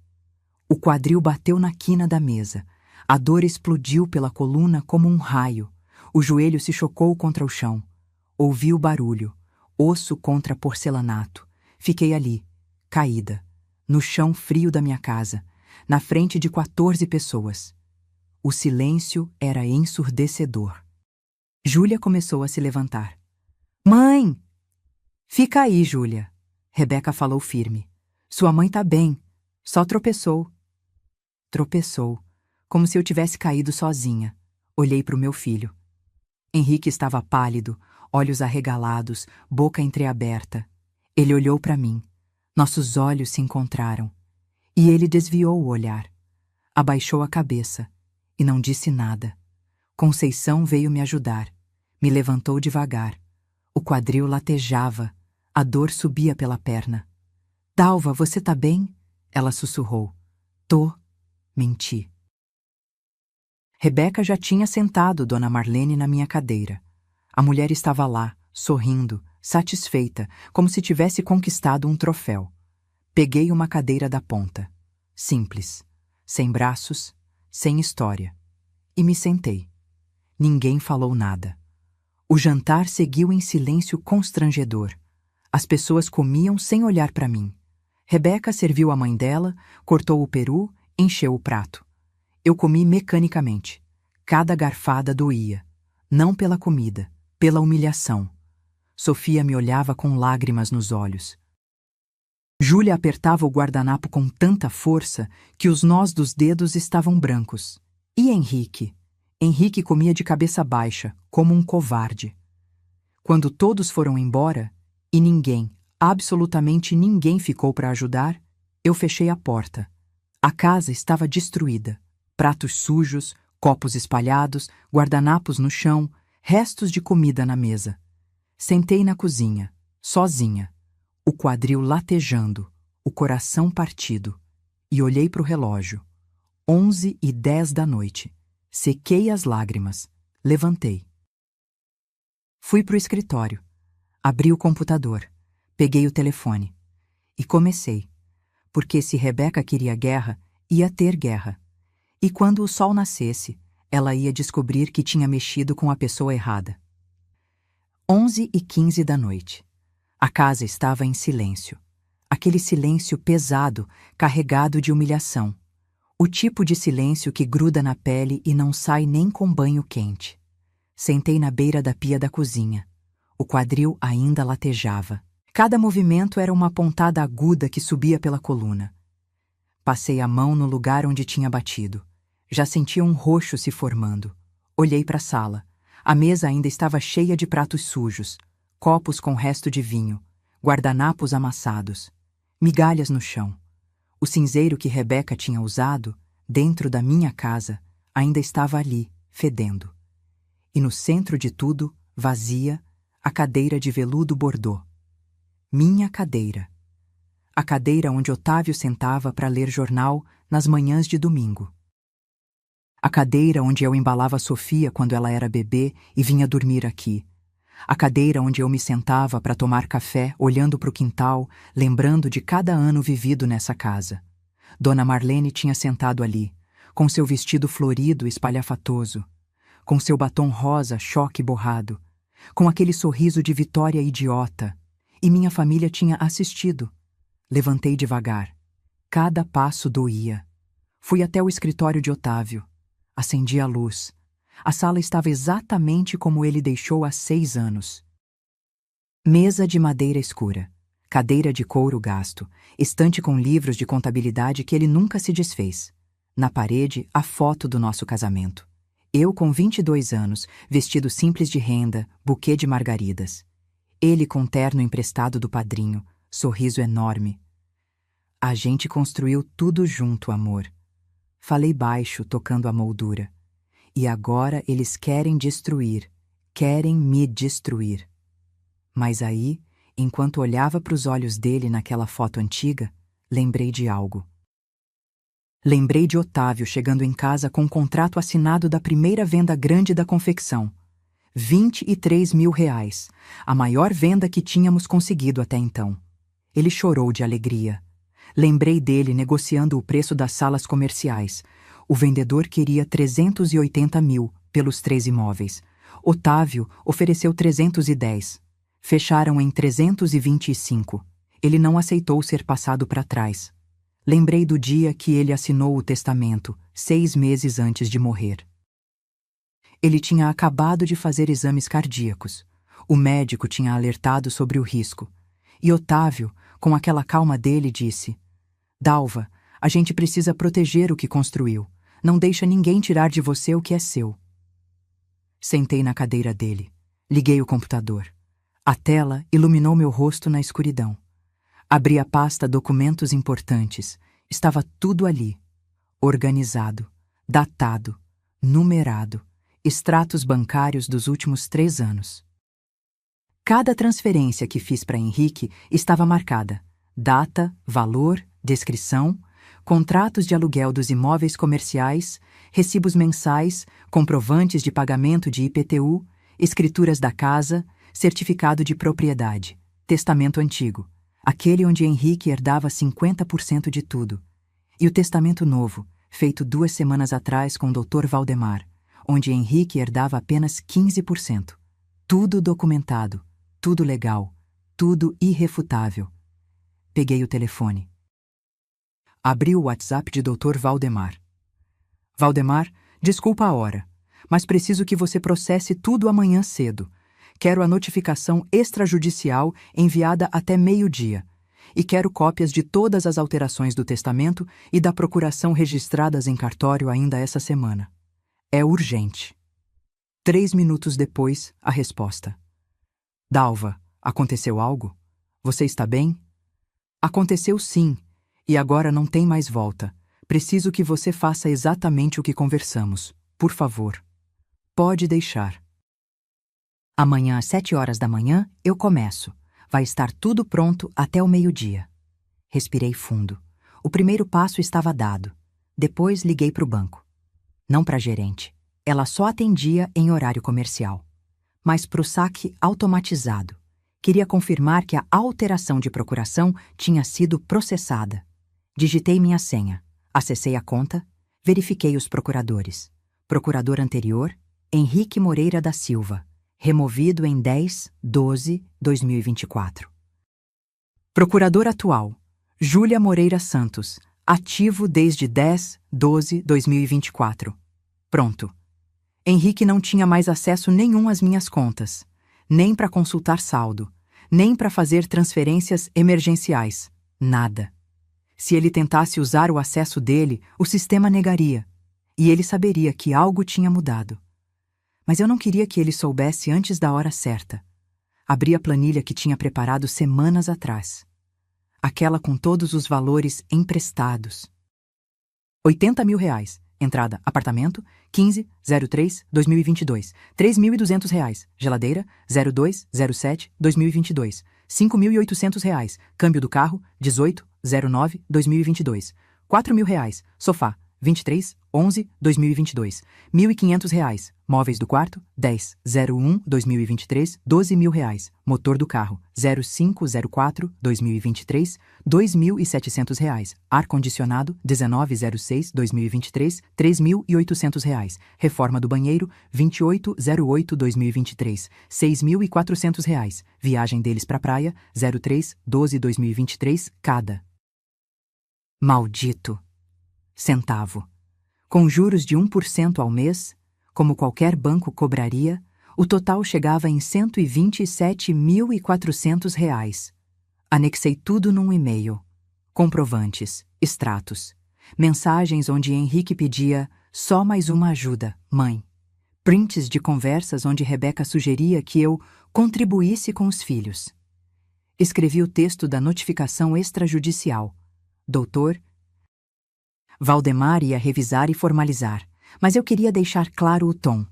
O quadril bateu na quina da mesa. A dor explodiu pela coluna como um raio. O joelho se chocou contra o chão. Ouvi o barulho. Osso contra porcelanato. Fiquei ali, caída, no chão frio da minha casa, na frente de 14 pessoas. O silêncio era ensurdecedor. Júlia começou a se levantar. Mãe! Fica aí, Júlia. Rebeca falou firme. Sua mãe tá bem. Só tropeçou. Tropeçou, como se eu tivesse caído sozinha. Olhei para o meu filho. Henrique estava pálido, olhos arregalados, boca entreaberta. Ele olhou para mim. Nossos olhos se encontraram. E ele desviou o olhar. Abaixou a cabeça e não disse nada. Conceição veio me ajudar. Me levantou devagar. O quadril latejava. A dor subia pela perna. Dalva, você tá bem? Ela sussurrou. Tô. Menti. Rebeca já tinha sentado Dona Marlene na minha cadeira. A mulher estava lá, sorrindo, satisfeita, como se tivesse conquistado um troféu. Peguei uma cadeira da ponta. Simples. Sem braços, sem história. E me sentei. Ninguém falou nada. O jantar seguiu em silêncio constrangedor. As pessoas comiam sem olhar para mim. Rebeca serviu a mãe dela, cortou o peru, encheu o prato. Eu comi mecanicamente. Cada garfada doía. Não pela comida, pela humilhação. Sofia me olhava com lágrimas nos olhos. Júlia apertava o guardanapo com tanta força que os nós dos dedos estavam brancos. E Henrique? Henrique comia de cabeça baixa, como um covarde. Quando todos foram embora, e ninguém, absolutamente ninguém ficou para ajudar, eu fechei a porta. A casa estava destruída. Pratos sujos, copos espalhados, guardanapos no chão, restos de comida na mesa. Sentei na cozinha, sozinha, o quadril latejando, o coração partido, e olhei para o relógio. 11h10 da noite. Sequei as lágrimas. Levantei. Fui para o escritório. Abri o computador. Peguei o telefone. E comecei. Porque se Rebeca queria guerra, ia ter guerra. E quando o sol nascesse, ela ia descobrir que tinha mexido com a pessoa errada. 11h15 da noite. A casa estava em silêncio. Aquele silêncio pesado, carregado de humilhação. O tipo de silêncio que gruda na pele e não sai nem com banho quente. Sentei na beira da pia da cozinha. O quadril ainda latejava. Cada movimento era uma pontada aguda que subia pela coluna. Passei a mão no lugar onde tinha batido. Já sentia um roxo se formando. Olhei para a sala. A mesa ainda estava cheia de pratos sujos, copos com resto de vinho, guardanapos amassados, migalhas no chão. O cinzeiro que Rebeca tinha usado, dentro da minha casa, ainda estava ali, fedendo. E no centro de tudo, vazia, a cadeira de veludo bordô. Minha cadeira. A cadeira onde Otávio sentava para ler jornal nas manhãs de domingo. A cadeira onde eu embalava Sofia quando ela era bebê e vinha dormir aqui. A cadeira onde eu me sentava para tomar café, olhando para o quintal, lembrando de cada ano vivido nessa casa. Dona Marlene tinha sentado ali, com seu vestido florido espalhafatoso, com seu batom rosa choque borrado, com aquele sorriso de vitória idiota, e minha família tinha assistido. Levantei devagar. Cada passo doía. Fui até o escritório de Otávio. Acendi a luz. A sala estava exatamente como ele deixou há 6 anos. Mesa de madeira escura, cadeira de couro gasto, estante com livros de contabilidade que ele nunca se desfez. Na parede, a foto do nosso casamento. Eu com 22 anos, vestido simples de renda, buquê de margaridas. Ele com terno emprestado do padrinho, sorriso enorme. A gente construiu tudo junto, amor. Falei baixo, tocando a moldura. E agora eles querem destruir, querem me destruir. Mas aí, enquanto olhava para os olhos dele naquela foto antiga, lembrei de algo. Lembrei de Otávio chegando em casa com um contrato assinado da primeira venda grande da confecção. R$ 23 mil, a maior venda que tínhamos conseguido até então. Ele chorou de alegria. Lembrei dele negociando o preço das salas comerciais. O vendedor queria 380 mil pelos 3 imóveis. Otávio ofereceu 310. Fecharam em 325. Ele não aceitou ser passado para trás. Lembrei do dia que ele assinou o testamento, 6 meses antes de morrer. Ele tinha acabado de fazer exames cardíacos. O médico tinha alertado sobre o risco. E Otávio, com aquela calma dele, disse: Dalva, a gente precisa proteger o que construiu. Não deixa ninguém tirar de você o que é seu. Sentei na cadeira dele. Liguei o computador. A tela iluminou meu rosto na escuridão. Abri a pasta Documentos Importantes. Estava tudo ali. Organizado, datado, numerado, extratos bancários dos últimos 3 anos. Cada transferência que fiz para Henrique estava marcada: data, valor, descrição, contratos de aluguel dos imóveis comerciais, recibos mensais, comprovantes de pagamento de IPTU, escrituras da casa, certificado de propriedade, testamento antigo, aquele onde Henrique herdava 50% de tudo, e o testamento novo, feito 2 semanas atrás com o Dr. Valdemar, onde Henrique herdava apenas 15%. Tudo documentado, tudo legal, tudo irrefutável. Peguei o telefone. Abri o WhatsApp de Dr. Valdemar. Valdemar, desculpa a hora, mas preciso que você processe tudo amanhã cedo. Quero a notificação extrajudicial enviada até meio-dia. E quero cópias de todas as alterações do testamento e da procuração registradas em cartório ainda essa semana. É urgente. 3 minutos depois, a resposta. Dalva, aconteceu algo? Você está bem? Aconteceu sim, e agora não tem mais volta. Preciso que você faça exatamente o que conversamos. Por favor. Pode deixar. Amanhã às 7 horas da manhã eu começo. Vai estar tudo pronto até o meio-dia. Respirei fundo. O primeiro passo estava dado. Depois liguei para o banco. Não para a gerente. Ela só atendia em horário comercial. Mas para o saque automatizado. Queria confirmar que a alteração de procuração tinha sido processada. Digitei minha senha. Acessei a conta. Verifiquei os procuradores. Procurador anterior, Henrique Moreira da Silva. Removido em 10/12/2024. Procurador atual, Júlia Moreira Santos. Ativo desde 10/12/2024. Pronto. Henrique não tinha mais acesso nenhum às minhas contas, nem para consultar saldo, nem para fazer transferências emergenciais. Nada. Se ele tentasse usar o acesso dele, o sistema negaria, e ele saberia que algo tinha mudado. Mas eu não queria que ele soubesse antes da hora certa. Abri a planilha que tinha preparado semanas atrás. Aquela com todos os valores emprestados. R$ 80 mil. Entrada, apartamento, 15/03/2022. R$ 3.200. Geladeira, 02/07/2022. R$ 5.800. Câmbio do carro, 18/09/2022. R$ 4.000. Sofá, 23/11/2022. R$ 1.500. Móveis do quarto, 10/01/2023. R$ 12.000. Motor do carro, 05/04/2023. R$ 2.700. Ar-condicionado, 19/06/2023. R$ 3.800. Reforma do banheiro, 28/08/2023. R$ 6.400. Viagem deles para a praia, 03/12/2023, cada. Maldito. Centavo. Com juros de 1% ao mês, como qualquer banco cobraria, o total chegava em R$ 127.400. Anexei tudo num e-mail. Comprovantes, extratos, mensagens onde Henrique pedia só mais uma ajuda, mãe. Prints de conversas onde Rebeca sugeria que eu contribuísse com os filhos. Escrevi o texto da notificação extrajudicial. Doutor Valdemar ia revisar e formalizar, mas eu queria deixar claro o tom.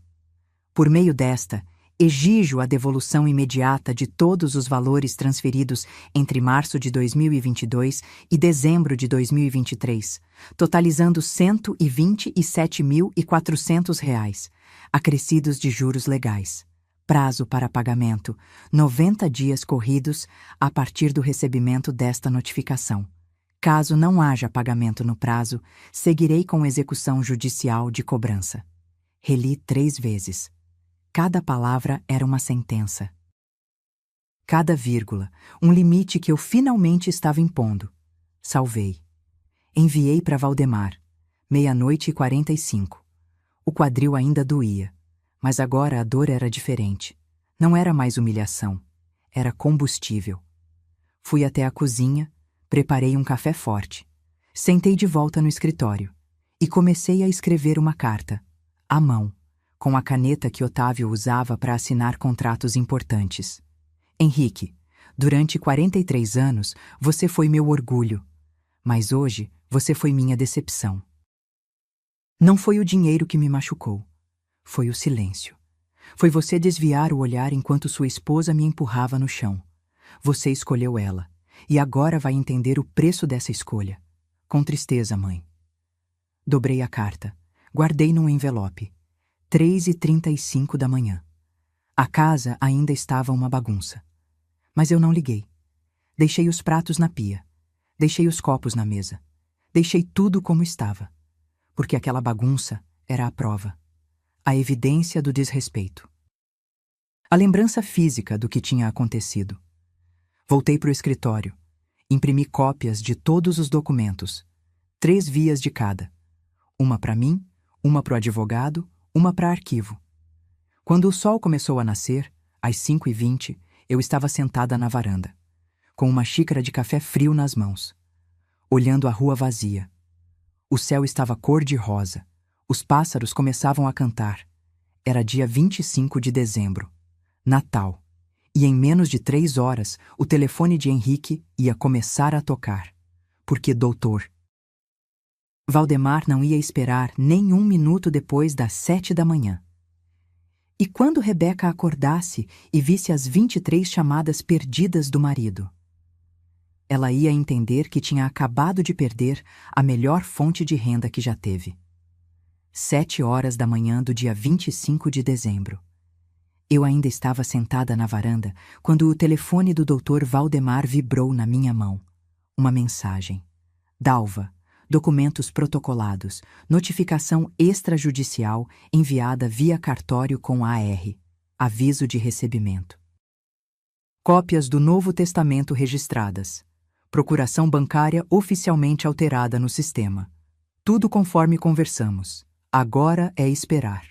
Por meio desta, exijo a devolução imediata de todos os valores transferidos entre março de 2022 e dezembro de 2023, totalizando R$ 127.400, acrescidos de juros legais. Prazo para pagamento: 90 dias corridos a partir do recebimento desta notificação. Caso não haja pagamento no prazo, seguirei com execução judicial de cobrança. Reli 3 vezes. Cada palavra era uma sentença. Cada vírgula, um limite que eu finalmente estava impondo. Salvei. Enviei para Valdemar. 00:45. O quadril ainda doía, mas agora a dor era diferente. Não era mais humilhação, era combustível. Fui até a cozinha, preparei um café forte. Sentei de volta no escritório e comecei a escrever uma carta, à mão, com a caneta que Otávio usava para assinar contratos importantes. Henrique, durante 43 anos você foi meu orgulho, mas hoje você foi minha decepção. Não foi o dinheiro que me machucou, foi o silêncio. Foi você desviar o olhar enquanto sua esposa me empurrava no chão. Você escolheu ela, e agora vai entender o preço dessa escolha. Com tristeza, mãe. Dobrei a carta, guardei num envelope. 3:35 da manhã. A casa ainda estava uma bagunça. Mas eu não liguei. Deixei os pratos na pia. Deixei os copos na mesa. Deixei tudo como estava. Porque aquela bagunça era a prova. A evidência do desrespeito. A lembrança física do que tinha acontecido. Voltei para o escritório. Imprimi cópias de todos os documentos. 3 vias de cada. Uma para mim, uma para o advogado, uma para arquivo. Quando o sol começou a nascer, às 5:20, eu estava sentada na varanda, com uma xícara de café frio nas mãos, olhando a rua vazia. O céu estava cor-de-rosa. Os pássaros começavam a cantar. Era dia 25 de dezembro, Natal. E em menos de 3 horas, o telefone de Henrique ia começar a tocar. Porque doutor Valdemar não ia esperar nem 1 minuto depois das 7 da manhã. E quando Rebeca acordasse e visse as 23 chamadas perdidas do marido? Ela ia entender que tinha acabado de perder a melhor fonte de renda que já teve. 7 horas da manhã do dia 25 de dezembro. Eu ainda estava sentada na varanda quando o telefone do Dr. Valdemar vibrou na minha mão. Uma mensagem. Dalva, documentos protocolados, notificação extrajudicial enviada via cartório com AR, aviso de recebimento. Cópias do Novo Testamento registradas. Procuração bancária oficialmente alterada no sistema. Tudo conforme conversamos. Agora é esperar.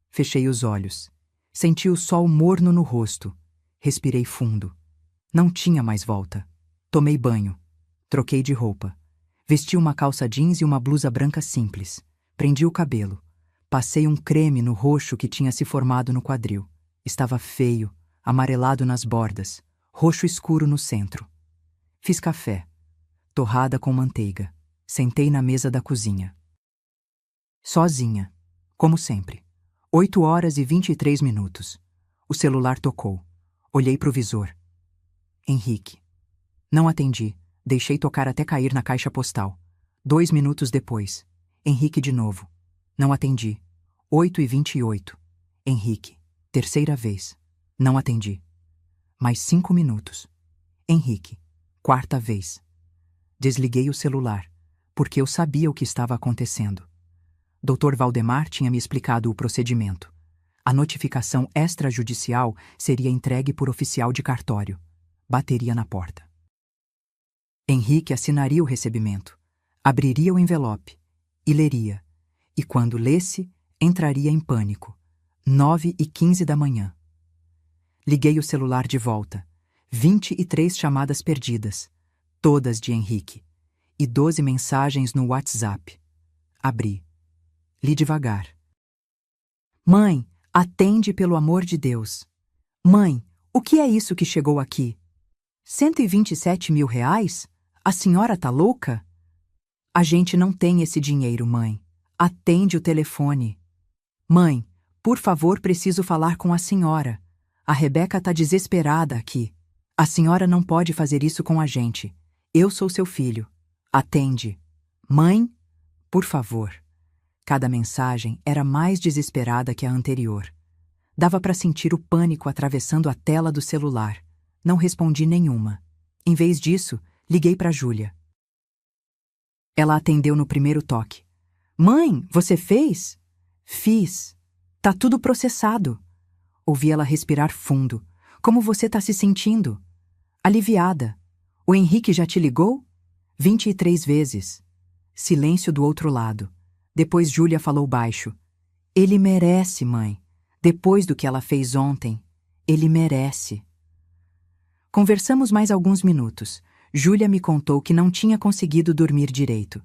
Fechei os olhos. Senti o sol morno no rosto. Respirei fundo. Não tinha mais volta. Tomei banho. Troquei de roupa. Vesti uma calça jeans e uma blusa branca simples. Prendi o cabelo. Passei um creme no roxo que tinha se formado no quadril. Estava feio, amarelado nas bordas, roxo escuro no centro. Fiz café. Torrada com manteiga. Sentei na mesa da cozinha. Sozinha, como sempre. 8h23. O celular tocou. Olhei para o visor. Henrique. Não atendi. Deixei tocar até cair na caixa postal. 2 minutos depois. Henrique de novo. Não atendi. 8h28. Henrique. Terceira vez. Não atendi. Mais 5 minutos. Henrique. Quarta vez. Desliguei o celular, porque eu sabia o que estava acontecendo. Dr. Valdemar tinha me explicado o procedimento. A notificação extrajudicial seria entregue por oficial de cartório. Bateria na porta. Henrique assinaria o recebimento, abriria o envelope e leria. E quando lesse, entraria em pânico. 9h15 da manhã. Liguei o celular de volta. 23 chamadas perdidas, todas de Henrique, e 12 mensagens no WhatsApp. Abri. Li devagar. Mãe, atende pelo amor de Deus. Mãe, o que é isso que chegou aqui? R$ 127 mil? A senhora tá louca? A gente não tem esse dinheiro, mãe. Atende o telefone. Mãe, por favor, preciso falar com a senhora. A Rebeca tá desesperada aqui. A senhora não pode fazer isso com a gente. Eu sou seu filho. Atende. Mãe, por favor. Cada mensagem era mais desesperada que a anterior. Dava para sentir o pânico atravessando a tela do celular. Não respondi nenhuma. Em vez disso, liguei para Júlia. Ela atendeu no primeiro toque. Mãe, você fez? Fiz. Tá tudo processado. Ouvi ela respirar fundo. Como você tá se sentindo? Aliviada. O Henrique já te ligou? 23 vezes. Silêncio do outro lado. Depois Júlia falou baixo. Ele merece, mãe. Depois do que ela fez ontem, ele merece. Conversamos mais alguns minutos. Júlia me contou que não tinha conseguido dormir direito,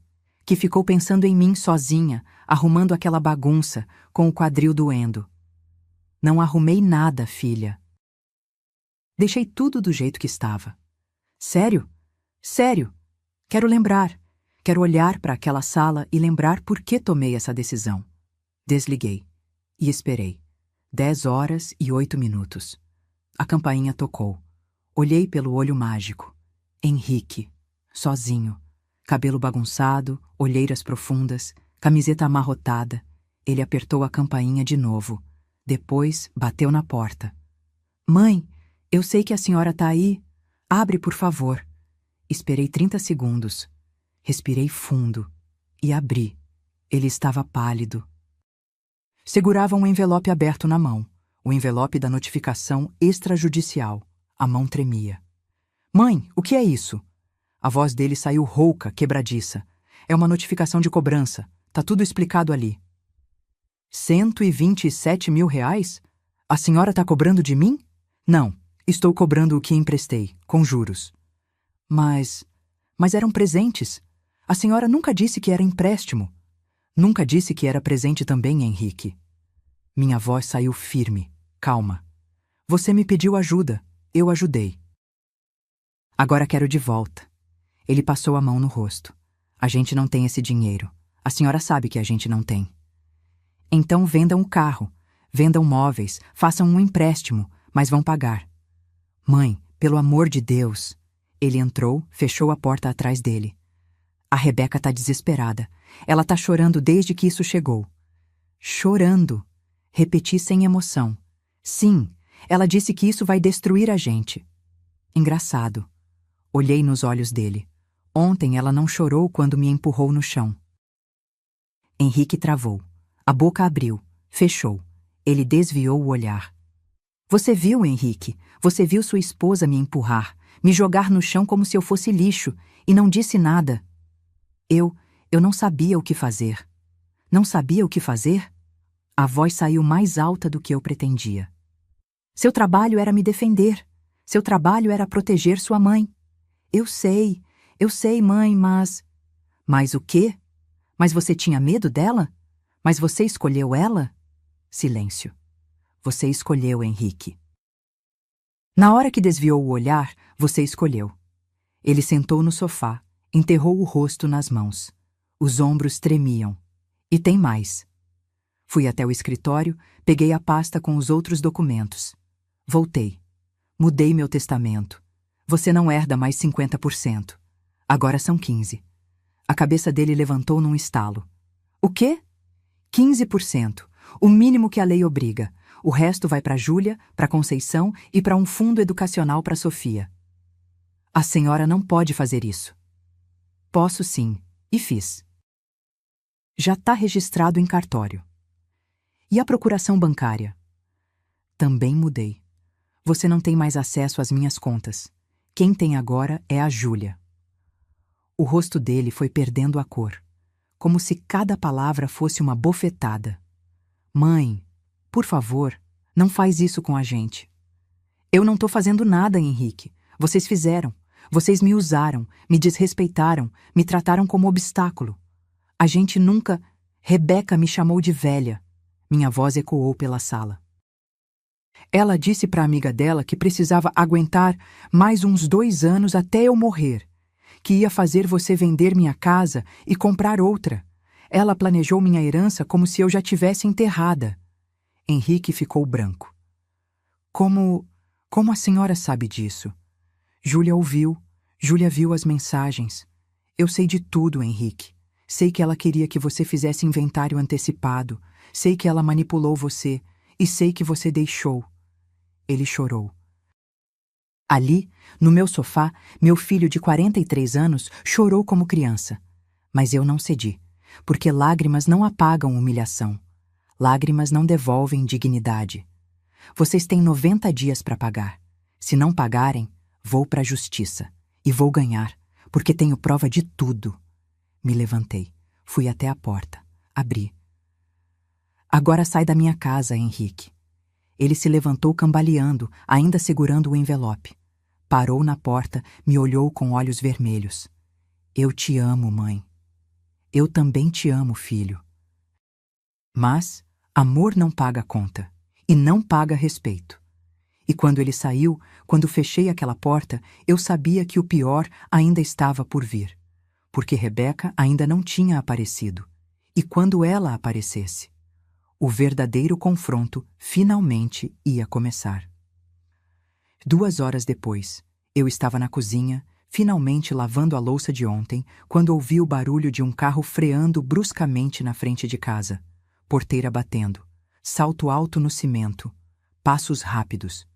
que ficou pensando em mim sozinha, arrumando aquela bagunça, com o quadril doendo. Não arrumei nada, filha. Deixei tudo do jeito que estava. Sério? Sério. Quero lembrar. Quero olhar para aquela sala e lembrar por que tomei essa decisão. Desliguei. E esperei. 10h08. A campainha tocou. Olhei pelo olho mágico. Henrique. Sozinho. Cabelo bagunçado, olheiras profundas, camiseta amarrotada. Ele apertou a campainha de novo. Depois, bateu na porta. Mãe, eu sei que a senhora tá aí. Abre, por favor. Esperei 30 segundos. Respirei fundo. E abri. Ele estava pálido. Segurava um envelope aberto na mão. O envelope da notificação extrajudicial. A mão tremia. Mãe, o que é isso? A voz dele saiu rouca, quebradiça. É uma notificação de cobrança. Tá tudo explicado ali. 127 mil reais? A senhora tá cobrando de mim? Não, estou cobrando o que emprestei, com juros. Mas eram presentes. A senhora nunca disse que era empréstimo. Nunca disse que era presente também, Henrique. Minha voz saiu firme, calma. Você me pediu ajuda, eu ajudei. Agora quero de volta. Ele passou a mão no rosto. A gente não tem esse dinheiro. A senhora sabe que a gente não tem. Então vendam o carro, vendam móveis, façam um empréstimo, mas vão pagar. Mãe, pelo amor de Deus. Ele entrou, fechou a porta atrás dele. A Rebeca tá desesperada. Ela tá chorando desde que isso chegou. Chorando. Repeti sem emoção. Sim, ela disse que isso vai destruir a gente. Engraçado. Olhei nos olhos dele. Ontem ela não chorou quando me empurrou no chão. Henrique travou. A boca abriu, fechou. Ele desviou o olhar. Você viu, Henrique? Você viu sua esposa me empurrar, me jogar no chão como se eu fosse lixo, e não disse nada. Eu não sabia o que fazer. Não sabia o que fazer? A voz saiu mais alta do que eu pretendia. Seu trabalho era me defender. Seu trabalho era proteger sua mãe. Eu sei, mãe, mas... Mas o quê? Mas você tinha medo dela? Mas você escolheu ela? Silêncio. Você escolheu, Henrique. Na hora que desviou o olhar, você escolheu. Ele sentou no sofá, enterrou o rosto nas mãos. Os ombros tremiam. E tem mais. Fui até o escritório, peguei a pasta com os outros documentos. Voltei. Mudei meu testamento. Você não herda mais 50%. Agora são 15%. A cabeça dele levantou num estalo. O quê? 15%. O mínimo que a lei obriga. O resto vai para Júlia, para Conceição e para um fundo educacional para Sofia. A senhora não pode fazer isso. Posso sim, e fiz. Já está registrado em cartório. E a procuração bancária? Também mudei. Você não tem mais acesso às minhas contas. Quem tem agora é a Júlia. O rosto dele foi perdendo a cor, como se cada palavra fosse uma bofetada. Mãe, por favor, não faz isso com a gente. Eu não tô fazendo nada, Henrique. Vocês fizeram. Vocês me usaram, me desrespeitaram, me trataram como obstáculo. A gente nunca... Rebeca me chamou de velha. Minha voz ecoou pela sala. Ela disse para a amiga dela que precisava aguentar mais uns 2 anos até eu morrer, que ia fazer você vender minha casa e comprar outra. Ela planejou minha herança como se eu já tivesse enterrada. Henrique ficou branco. Como a senhora sabe disso? Júlia ouviu. Júlia viu as mensagens. Eu sei de tudo, Henrique. Sei que ela queria que você fizesse inventário antecipado. Sei que ela manipulou você. E sei que você deixou. Ele chorou. Ali, no meu sofá, meu filho de 43 anos chorou como criança. Mas eu não cedi, porque lágrimas não apagam humilhação. Lágrimas não devolvem dignidade. Vocês têm 90 dias para pagar. Se não pagarem, vou para a justiça. E vou ganhar, porque tenho prova de tudo. Me levantei, fui até a porta, abri. Agora sai da minha casa, Henrique. Ele se levantou cambaleando, ainda segurando o envelope. Parou na porta, me olhou com olhos vermelhos. Eu te amo, mãe. Eu também te amo, filho. Mas amor não paga conta, e não paga respeito. E quando ele saiu, quando fechei aquela porta, eu sabia que o pior ainda estava por vir. Porque Rebeca ainda não tinha aparecido. E quando ela aparecesse, o verdadeiro confronto finalmente ia começar. 2 horas depois, eu estava na cozinha, finalmente lavando a louça de ontem, quando ouvi o barulho de um carro freando bruscamente na frente de casa. Porteira batendo, salto alto no cimento, passos rápidos.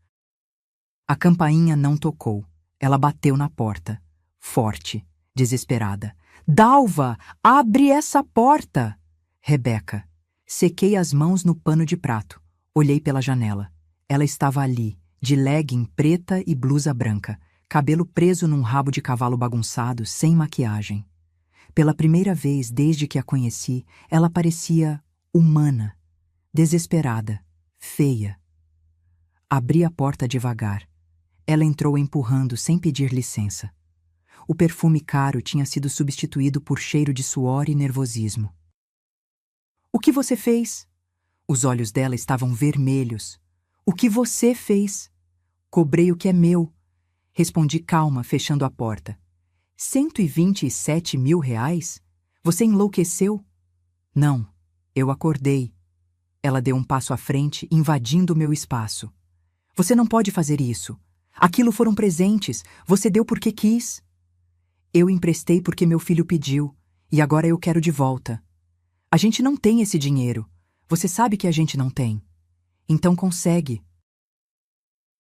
A campainha não tocou. Ela bateu na porta, forte, desesperada. Dalva, abre essa porta! Rebeca. Sequei as mãos no pano de prato. Olhei pela janela. Ela estava ali, de legging preta e blusa branca, cabelo preso num rabo de cavalo bagunçado, sem maquiagem. Pela primeira vez desde que a conheci, ela parecia humana, desesperada, feia. Abri a porta devagar. Ela entrou empurrando sem pedir licença. O perfume caro tinha sido substituído por cheiro de suor e nervosismo. O que você fez? Os olhos dela estavam vermelhos. O que você fez? Cobrei o que é meu. Respondi calma, fechando a porta. 127 mil reais? Você enlouqueceu? Não, eu acordei. Ela deu um passo à frente, invadindo o meu espaço. Você não pode fazer isso. Aquilo foram presentes. Você deu porque quis. Eu emprestei porque meu filho pediu. E agora eu quero de volta. A gente não tem esse dinheiro. Você sabe que a gente não tem. Então consegue.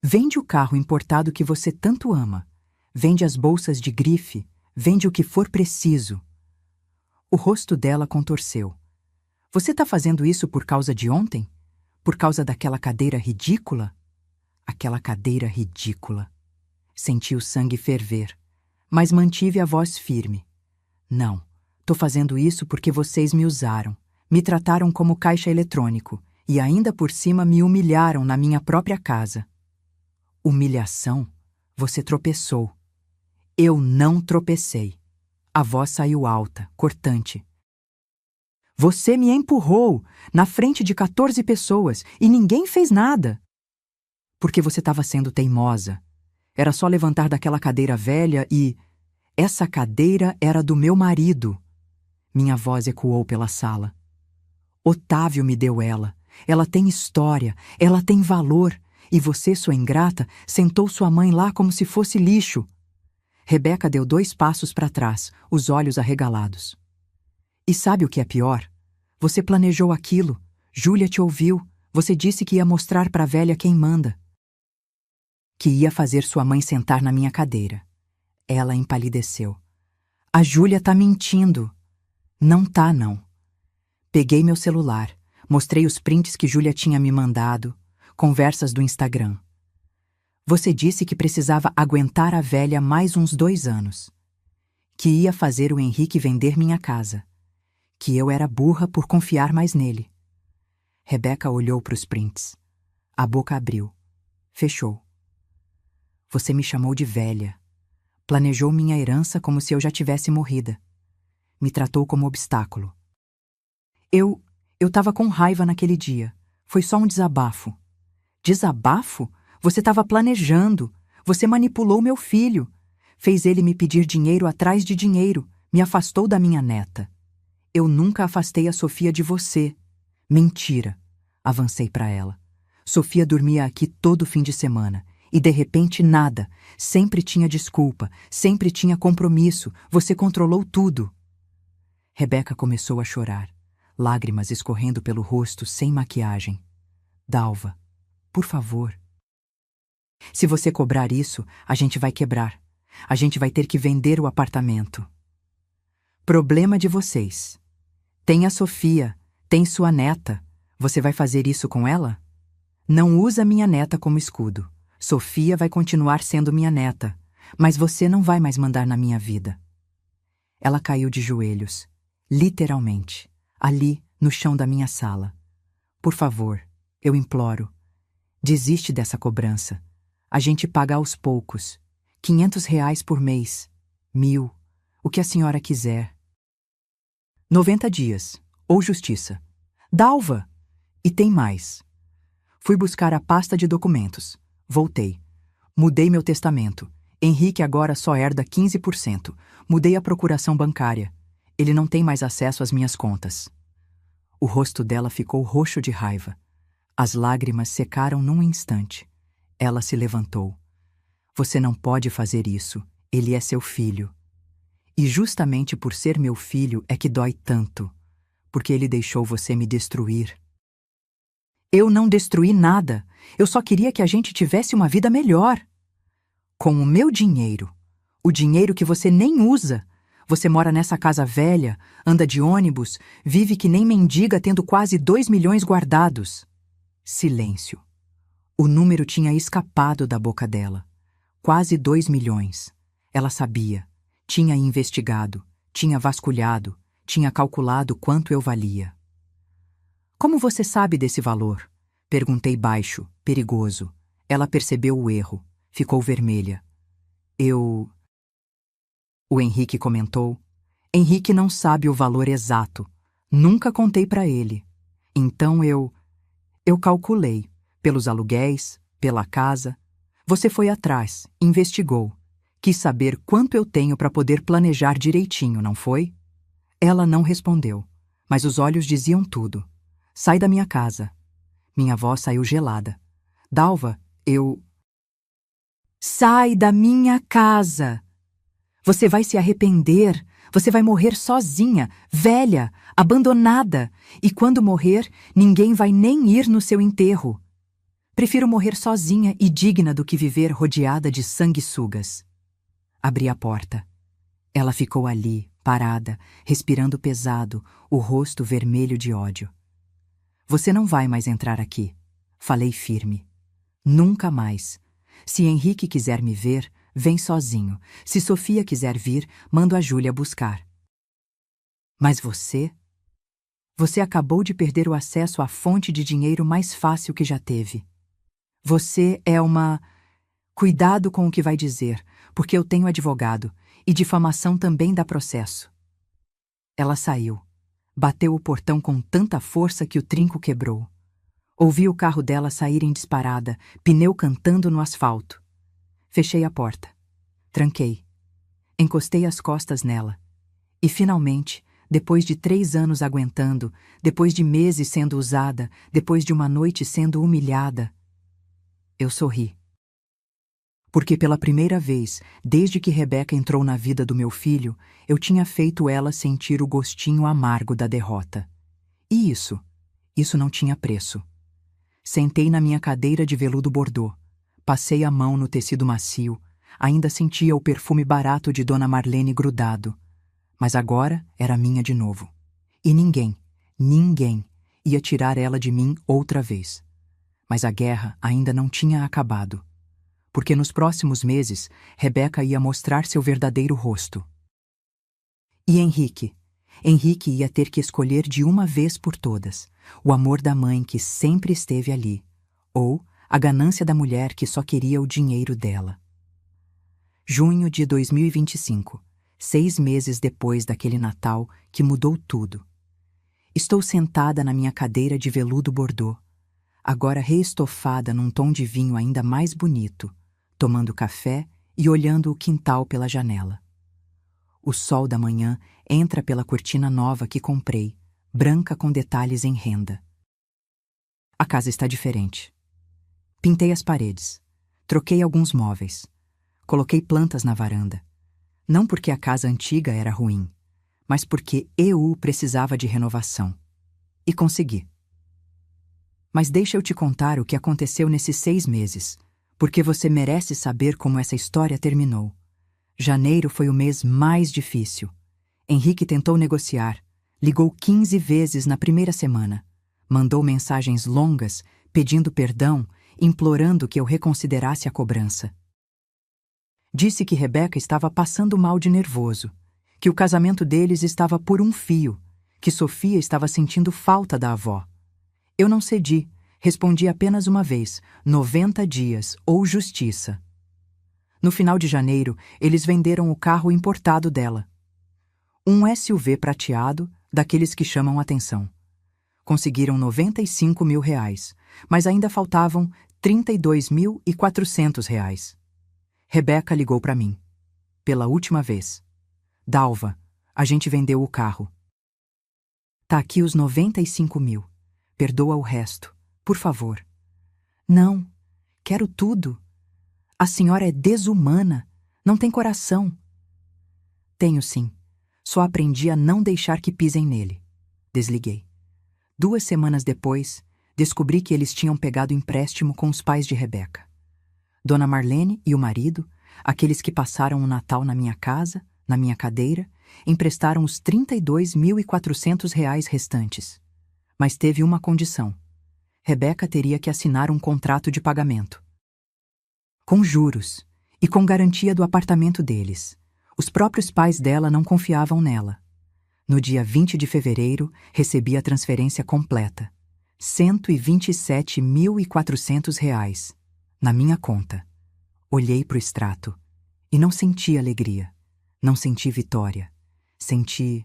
Vende o carro importado que você tanto ama. Vende as bolsas de grife. Vende o que for preciso. O rosto dela contorceu. Você tá fazendo isso por causa de ontem? Por causa daquela cadeira ridícula? Aquela cadeira ridícula. Senti o sangue ferver, mas mantive a voz firme. Não, tô fazendo isso porque vocês me usaram, me trataram como caixa eletrônico e ainda por cima me humilharam na minha própria casa. Humilhação? Você tropeçou. Eu não tropecei. A voz saiu alta, cortante. Você me empurrou na frente de 14 pessoas e ninguém fez nada. Porque você estava sendo teimosa. Era só levantar daquela cadeira velha e... Essa cadeira era do meu marido. Minha voz ecoou pela sala. Otávio me deu ela. Ela tem história, ela tem valor. E você, sua ingrata, sentou sua mãe lá como se fosse lixo. Rebeca deu 2 passos para trás, os olhos arregalados. E sabe o que é pior? Você planejou aquilo. Júlia te ouviu. Você disse que ia mostrar para a velha quem manda. Que ia fazer sua mãe sentar na minha cadeira. Ela empalideceu. A Júlia tá mentindo. Não tá, não. Peguei meu celular, mostrei os prints que Júlia tinha me mandado, conversas do Instagram. Você disse que precisava aguentar a velha mais uns 2 anos. Que ia fazer o Henrique vender minha casa. Que eu era burra por confiar mais nele. Rebeca olhou para os prints. A boca abriu. Fechou. Você me chamou de velha. Planejou minha herança como se eu já tivesse morrida. Me tratou como obstáculo. Eu tava com raiva naquele dia. Foi só um desabafo. Desabafo? Você estava planejando. Você manipulou meu filho. Fez ele me pedir dinheiro atrás de dinheiro, me afastou da minha neta. Eu nunca afastei a Sofia de você. Mentira, avancei para ela. Sofia dormia aqui todo fim de semana. E de repente nada. Sempre tinha desculpa, sempre tinha compromisso. Você controlou tudo. Rebeca começou a chorar, lágrimas escorrendo pelo rosto sem maquiagem. Dalva, por favor. Se você cobrar isso, a gente vai quebrar. A gente vai ter que vender o apartamento. Problema de vocês. Tem a Sofia, tem sua neta. Você vai fazer isso com ela? Não usa minha neta como escudo. Sofia vai continuar sendo minha neta, mas você não vai mais mandar na minha vida. Ela caiu de joelhos, literalmente, ali, no chão da minha sala. Por favor, eu imploro, desiste dessa cobrança. A gente paga aos poucos, R$ 500 por mês, 1.000, o que a senhora quiser. 90 dias, ou justiça. Dalva! E tem mais. Fui buscar a pasta de documentos. Voltei. Mudei meu testamento. Henrique agora só herda 15%. Mudei a procuração bancária. Ele não tem mais acesso às minhas contas. O rosto dela ficou roxo de raiva. As lágrimas secaram num instante. Ela se levantou. Você não pode fazer isso. Ele é seu filho. E justamente por ser meu filho é que dói tanto. Porque ele deixou você me destruir. Eu não destruí nada. Eu só queria que a gente tivesse uma vida melhor. Com o meu dinheiro. O dinheiro que você nem usa. Você mora nessa casa velha, anda de ônibus, vive que nem mendiga tendo quase 2 milhões guardados. Silêncio. O número tinha escapado da boca dela. Quase 2 milhões. Ela sabia. Tinha investigado. Tinha vasculhado. Tinha calculado quanto eu valia. Como você sabe desse valor? Perguntei baixo, perigoso. Ela percebeu o erro. Ficou vermelha. O Henrique comentou. Henrique não sabe o valor exato. Nunca contei para ele. Então eu calculei. Pelos aluguéis, pela casa. Você foi atrás, investigou. Quis saber quanto eu tenho para poder planejar direitinho, não foi? Ela não respondeu, mas os olhos diziam tudo. Sai da minha casa. Minha voz saiu gelada. Dalva, Sai da minha casa! Você vai se arrepender. Você vai morrer sozinha, velha, abandonada. E quando morrer, ninguém vai nem ir no seu enterro. Prefiro morrer sozinha e digna do que viver rodeada de sanguessugas. Abri a porta. Ela ficou ali, parada, respirando pesado, o rosto vermelho de ódio. Você não vai mais entrar aqui. Falei firme. Nunca mais. Se Henrique quiser me ver, vem sozinho. Se Sofia quiser vir, mando a Júlia buscar. Mas você? Você acabou de perder o acesso à fonte de dinheiro mais fácil que já teve. Você é uma... Cuidado com o que vai dizer, porque eu tenho advogado, e difamação também dá processo. Ela saiu. Bateu o portão com tanta força que o trinco quebrou. Ouvi o carro dela sair em disparada, pneu cantando no asfalto. Fechei a porta. Tranquei. Encostei as costas nela. E finalmente, depois de 3 anos aguentando, depois de meses sendo usada, depois de uma noite sendo humilhada, eu sorri. Porque pela primeira vez, desde que Rebeca entrou na vida do meu filho, eu tinha feito ela sentir o gostinho amargo da derrota. E isso não tinha preço. Sentei na minha cadeira de veludo bordô, passei a mão no tecido macio, ainda sentia o perfume barato de Dona Marlene grudado. Mas agora era minha de novo. E ninguém ia tirar ela de mim outra vez. Mas a guerra ainda não tinha acabado. Porque nos próximos meses, Rebeca ia mostrar seu verdadeiro rosto. E Henrique ia ter que escolher de uma vez por todas o amor da mãe que sempre esteve ali, ou a ganância da mulher que só queria o dinheiro dela. Junho de 2025, 6 meses depois daquele Natal que mudou tudo. Estou sentada na minha cadeira de veludo bordô, agora reestofada num tom de vinho ainda mais bonito, tomando café e olhando o quintal pela janela. O sol da manhã entra pela cortina nova que comprei, branca com detalhes em renda. A casa está diferente. Pintei as paredes, troquei alguns móveis, coloquei plantas na varanda. Não porque a casa antiga era ruim, mas porque eu precisava de renovação. E consegui. Mas deixa eu te contar o que aconteceu nesses 6 meses, porque você merece saber como essa história terminou. Janeiro foi o mês mais difícil. Henrique tentou negociar, ligou 15 vezes na primeira semana, mandou mensagens longas, pedindo perdão, implorando que eu reconsiderasse a cobrança. Disse que Rebeca estava passando mal de nervoso, que o casamento deles estava por um fio, que Sofia estava sentindo falta da avó. Eu não cedi, respondi apenas uma vez, 90 dias ou justiça. No final de janeiro, eles venderam o carro importado dela. Um SUV prateado, daqueles que chamam atenção. Conseguiram R$ 95 mil, mas ainda faltavam R$ 32.400. Rebeca ligou para mim. Pela última vez. Dalva, a gente vendeu o carro. Tá aqui os 95 mil. Perdoa o resto, por favor. Não, quero tudo. A senhora é desumana, não tem coração. Tenho sim, só aprendi a não deixar que pisem nele. Desliguei. 2 semanas depois, descobri que eles tinham pegado empréstimo com os pais de Rebeca. Dona Marlene e o marido, aqueles que passaram o Natal na minha casa, na minha cadeira, emprestaram os R$ 32.400 restantes. Mas teve uma condição. Rebeca teria que assinar um contrato de pagamento. Com juros e com garantia do apartamento deles. Os próprios pais dela não confiavam nela. No dia 20 de fevereiro, recebi a transferência completa. R$ 127.400 na minha conta. Olhei para o extrato e não senti alegria. Não senti vitória. Senti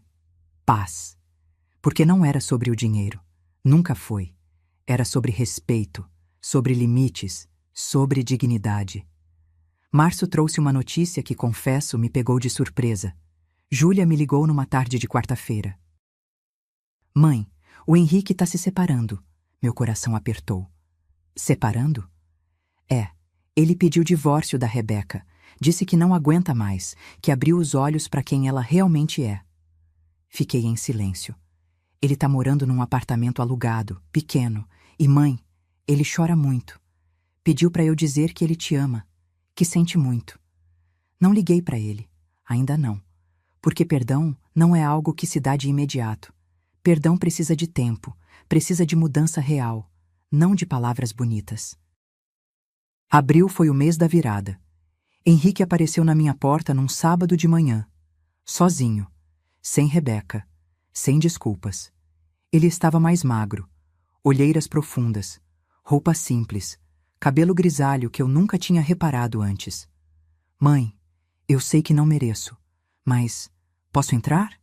paz. Porque não era sobre o dinheiro. Nunca foi. Era sobre respeito, sobre limites, sobre dignidade. Março trouxe uma notícia que, confesso, me pegou de surpresa. Júlia me ligou numa tarde de quarta-feira. Mãe, o Henrique está se separando. Meu coração apertou. Separando? É. Ele pediu divórcio da Rebeca. Disse que não aguenta mais, que abriu os olhos para quem ela realmente é. Fiquei em silêncio. Ele está morando num apartamento alugado, pequeno. E mãe, ele chora muito. Pediu para eu dizer que ele te ama, que sente muito. Não liguei para ele. Ainda não. Porque perdão não é algo que se dá de imediato. Perdão precisa de tempo, precisa de mudança real, não de palavras bonitas. Abril foi o mês da virada. Henrique apareceu na minha porta num sábado de manhã, sozinho, sem Rebeca, sem desculpas. Ele estava mais magro, olheiras profundas, roupa simples, cabelo grisalho que eu nunca tinha reparado antes. Mãe, eu sei que não mereço, mas posso entrar?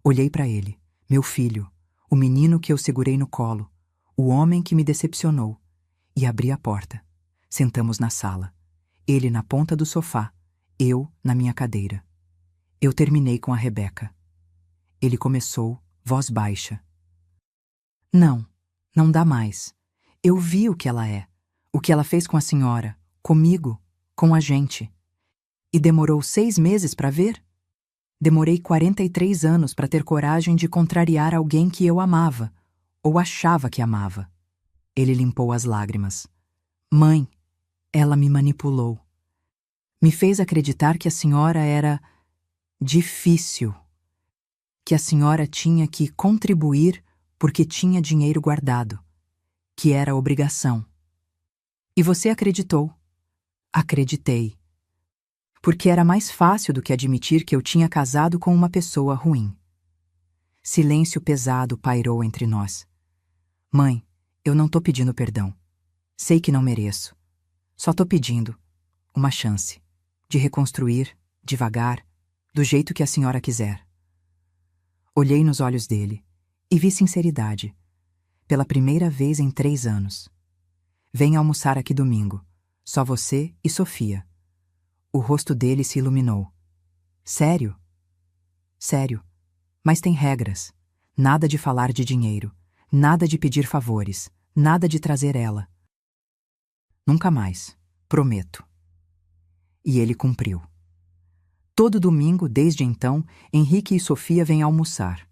Olhei para ele, meu filho, o menino que eu segurei no colo, o homem que me decepcionou, e abri a porta. Sentamos na sala. Ele na ponta do sofá, eu na minha cadeira. Eu terminei com a Rebeca. Ele começou, voz baixa. Não, não dá mais. Eu vi o que ela é, o que ela fez com a senhora, comigo, com a gente. E demorou 6 meses para ver? Demorei 43 anos para ter coragem de contrariar alguém que eu amava, ou achava que amava. Ele limpou as lágrimas. Mãe, ela me manipulou. Me fez acreditar que a senhora era difícil, que a senhora tinha que contribuir porque tinha dinheiro guardado, que era obrigação. E você acreditou. Acreditei. Porque era mais fácil do que admitir que eu tinha casado com uma pessoa ruim. Silêncio pesado pairou entre nós. Mãe, eu não tô pedindo perdão. Sei que não mereço. Só tô pedindo uma chance de reconstruir, devagar, do jeito que a senhora quiser. Olhei nos olhos dele e vi sinceridade. Pela primeira vez em 3 anos. Venha almoçar aqui domingo. Só você e Sofia. O rosto dele se iluminou. Sério? Sério. Mas tem regras. Nada de falar de dinheiro. Nada de pedir favores. Nada de trazer ela. Nunca mais. Prometo. E ele cumpriu. Todo domingo, desde então, Henrique e Sofia vêm almoçar.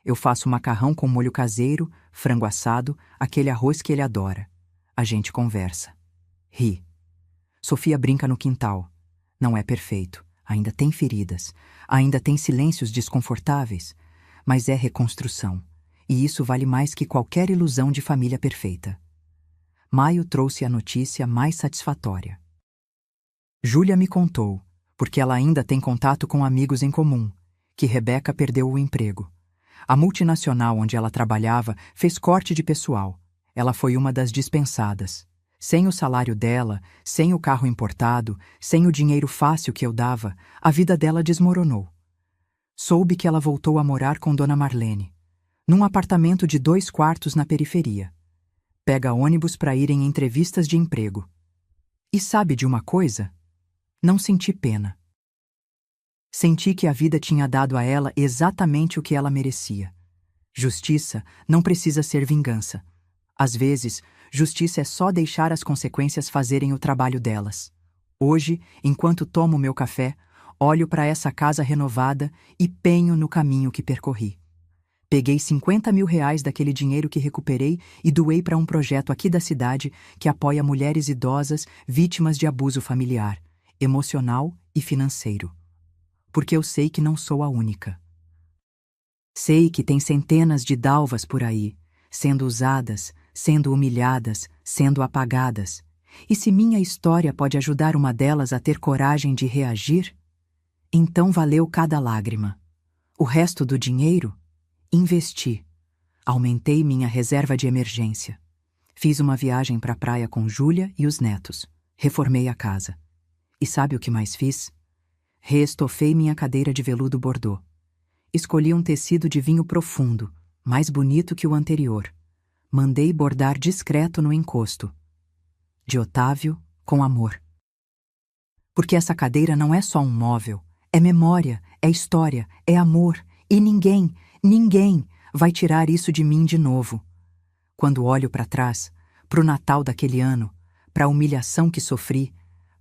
Eu faço macarrão com molho caseiro, frango assado, aquele arroz que ele adora. A gente conversa. Ri. Sofia brinca no quintal. Não é perfeito. Ainda tem feridas. Ainda tem silêncios desconfortáveis. Mas é reconstrução. E isso vale mais que qualquer ilusão de família perfeita. Maio trouxe a notícia mais satisfatória. Júlia me contou, porque ela ainda tem contato com amigos em comum, que Rebeca perdeu o emprego. A multinacional onde ela trabalhava fez corte de pessoal. Ela foi uma das dispensadas. Sem o salário dela, sem o carro importado, sem o dinheiro fácil que eu dava, a vida dela desmoronou. Soube que ela voltou a morar com Dona Marlene, num apartamento de 2 quartos na periferia. Pega ônibus para ir em entrevistas de emprego. E sabe de uma coisa? Não senti pena. Senti que a vida tinha dado a ela exatamente o que ela merecia. Justiça não precisa ser vingança. Às vezes, justiça é só deixar as consequências fazerem o trabalho delas. Hoje, enquanto tomo meu café, olho para essa casa renovada e penho no caminho que percorri. Peguei 50 mil reais daquele dinheiro que recuperei e doei para um projeto aqui da cidade que apoia mulheres idosas vítimas de abuso familiar, emocional e financeiro. Porque eu sei que não sou a única. Sei que tem centenas de dalvas por aí, sendo usadas, sendo humilhadas, sendo apagadas. E se minha história pode ajudar uma delas a ter coragem de reagir, então valeu cada lágrima. O resto do dinheiro? Investi. Aumentei minha reserva de emergência. Fiz uma viagem para a praia com Júlia e os netos. Reformei a casa. E sabe o que mais fiz? Reestofei minha cadeira de veludo bordô. Escolhi um tecido de vinho profundo, mais bonito que o anterior. Mandei bordar discreto no encosto. De Otávio, com amor. Porque essa cadeira não é só um móvel. É memória, é história, é amor. E ninguém vai tirar isso de mim de novo. Quando olho para trás, pro Natal daquele ano, para a humilhação que sofri,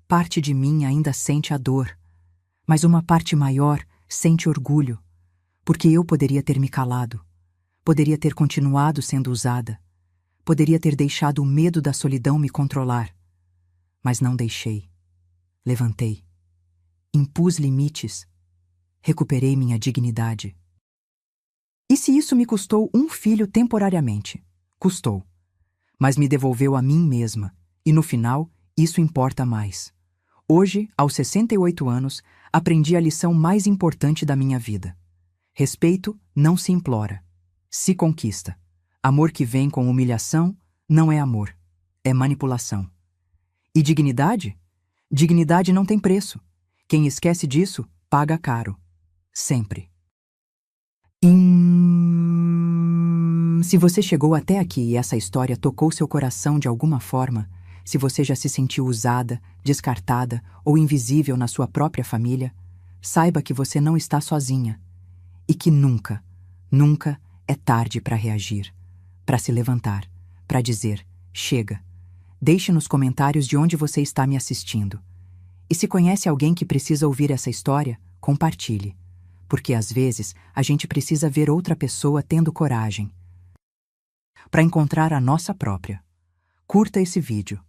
parte de mim ainda sente a dor. Mas uma parte maior sente orgulho, porque eu poderia ter me calado, poderia ter continuado sendo usada, poderia ter deixado o medo da solidão me controlar. Mas não deixei. Levantei. Impus limites. Recuperei minha dignidade. E se isso me custou um filho temporariamente? Custou. Mas me devolveu a mim mesma, e no final, isso importa mais. Hoje, aos 68 anos, aprendi a lição mais importante da minha vida. Respeito não se implora, se conquista. Amor que vem com humilhação não é amor, é manipulação. E dignidade? Dignidade não tem preço. Quem esquece disso, paga caro. Sempre. Se você chegou até aqui e essa história tocou seu coração de alguma forma, se você já se sentiu usada, descartada ou invisível na sua própria família, saiba que você não está sozinha e que nunca é tarde para reagir, para se levantar, para dizer, chega. Deixe nos comentários de onde você está me assistindo. E se conhece alguém que precisa ouvir essa história, compartilhe. Porque às vezes a gente precisa ver outra pessoa tendo coragem para encontrar a nossa própria. Curta esse vídeo,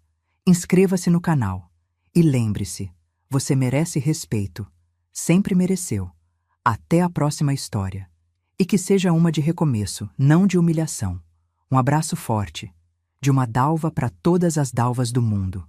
inscreva-se no canal e lembre-se, você merece respeito, sempre mereceu. Até a próxima história. E que seja uma de recomeço, não de humilhação. Um abraço forte, de uma dalva para todas as dalvas do mundo.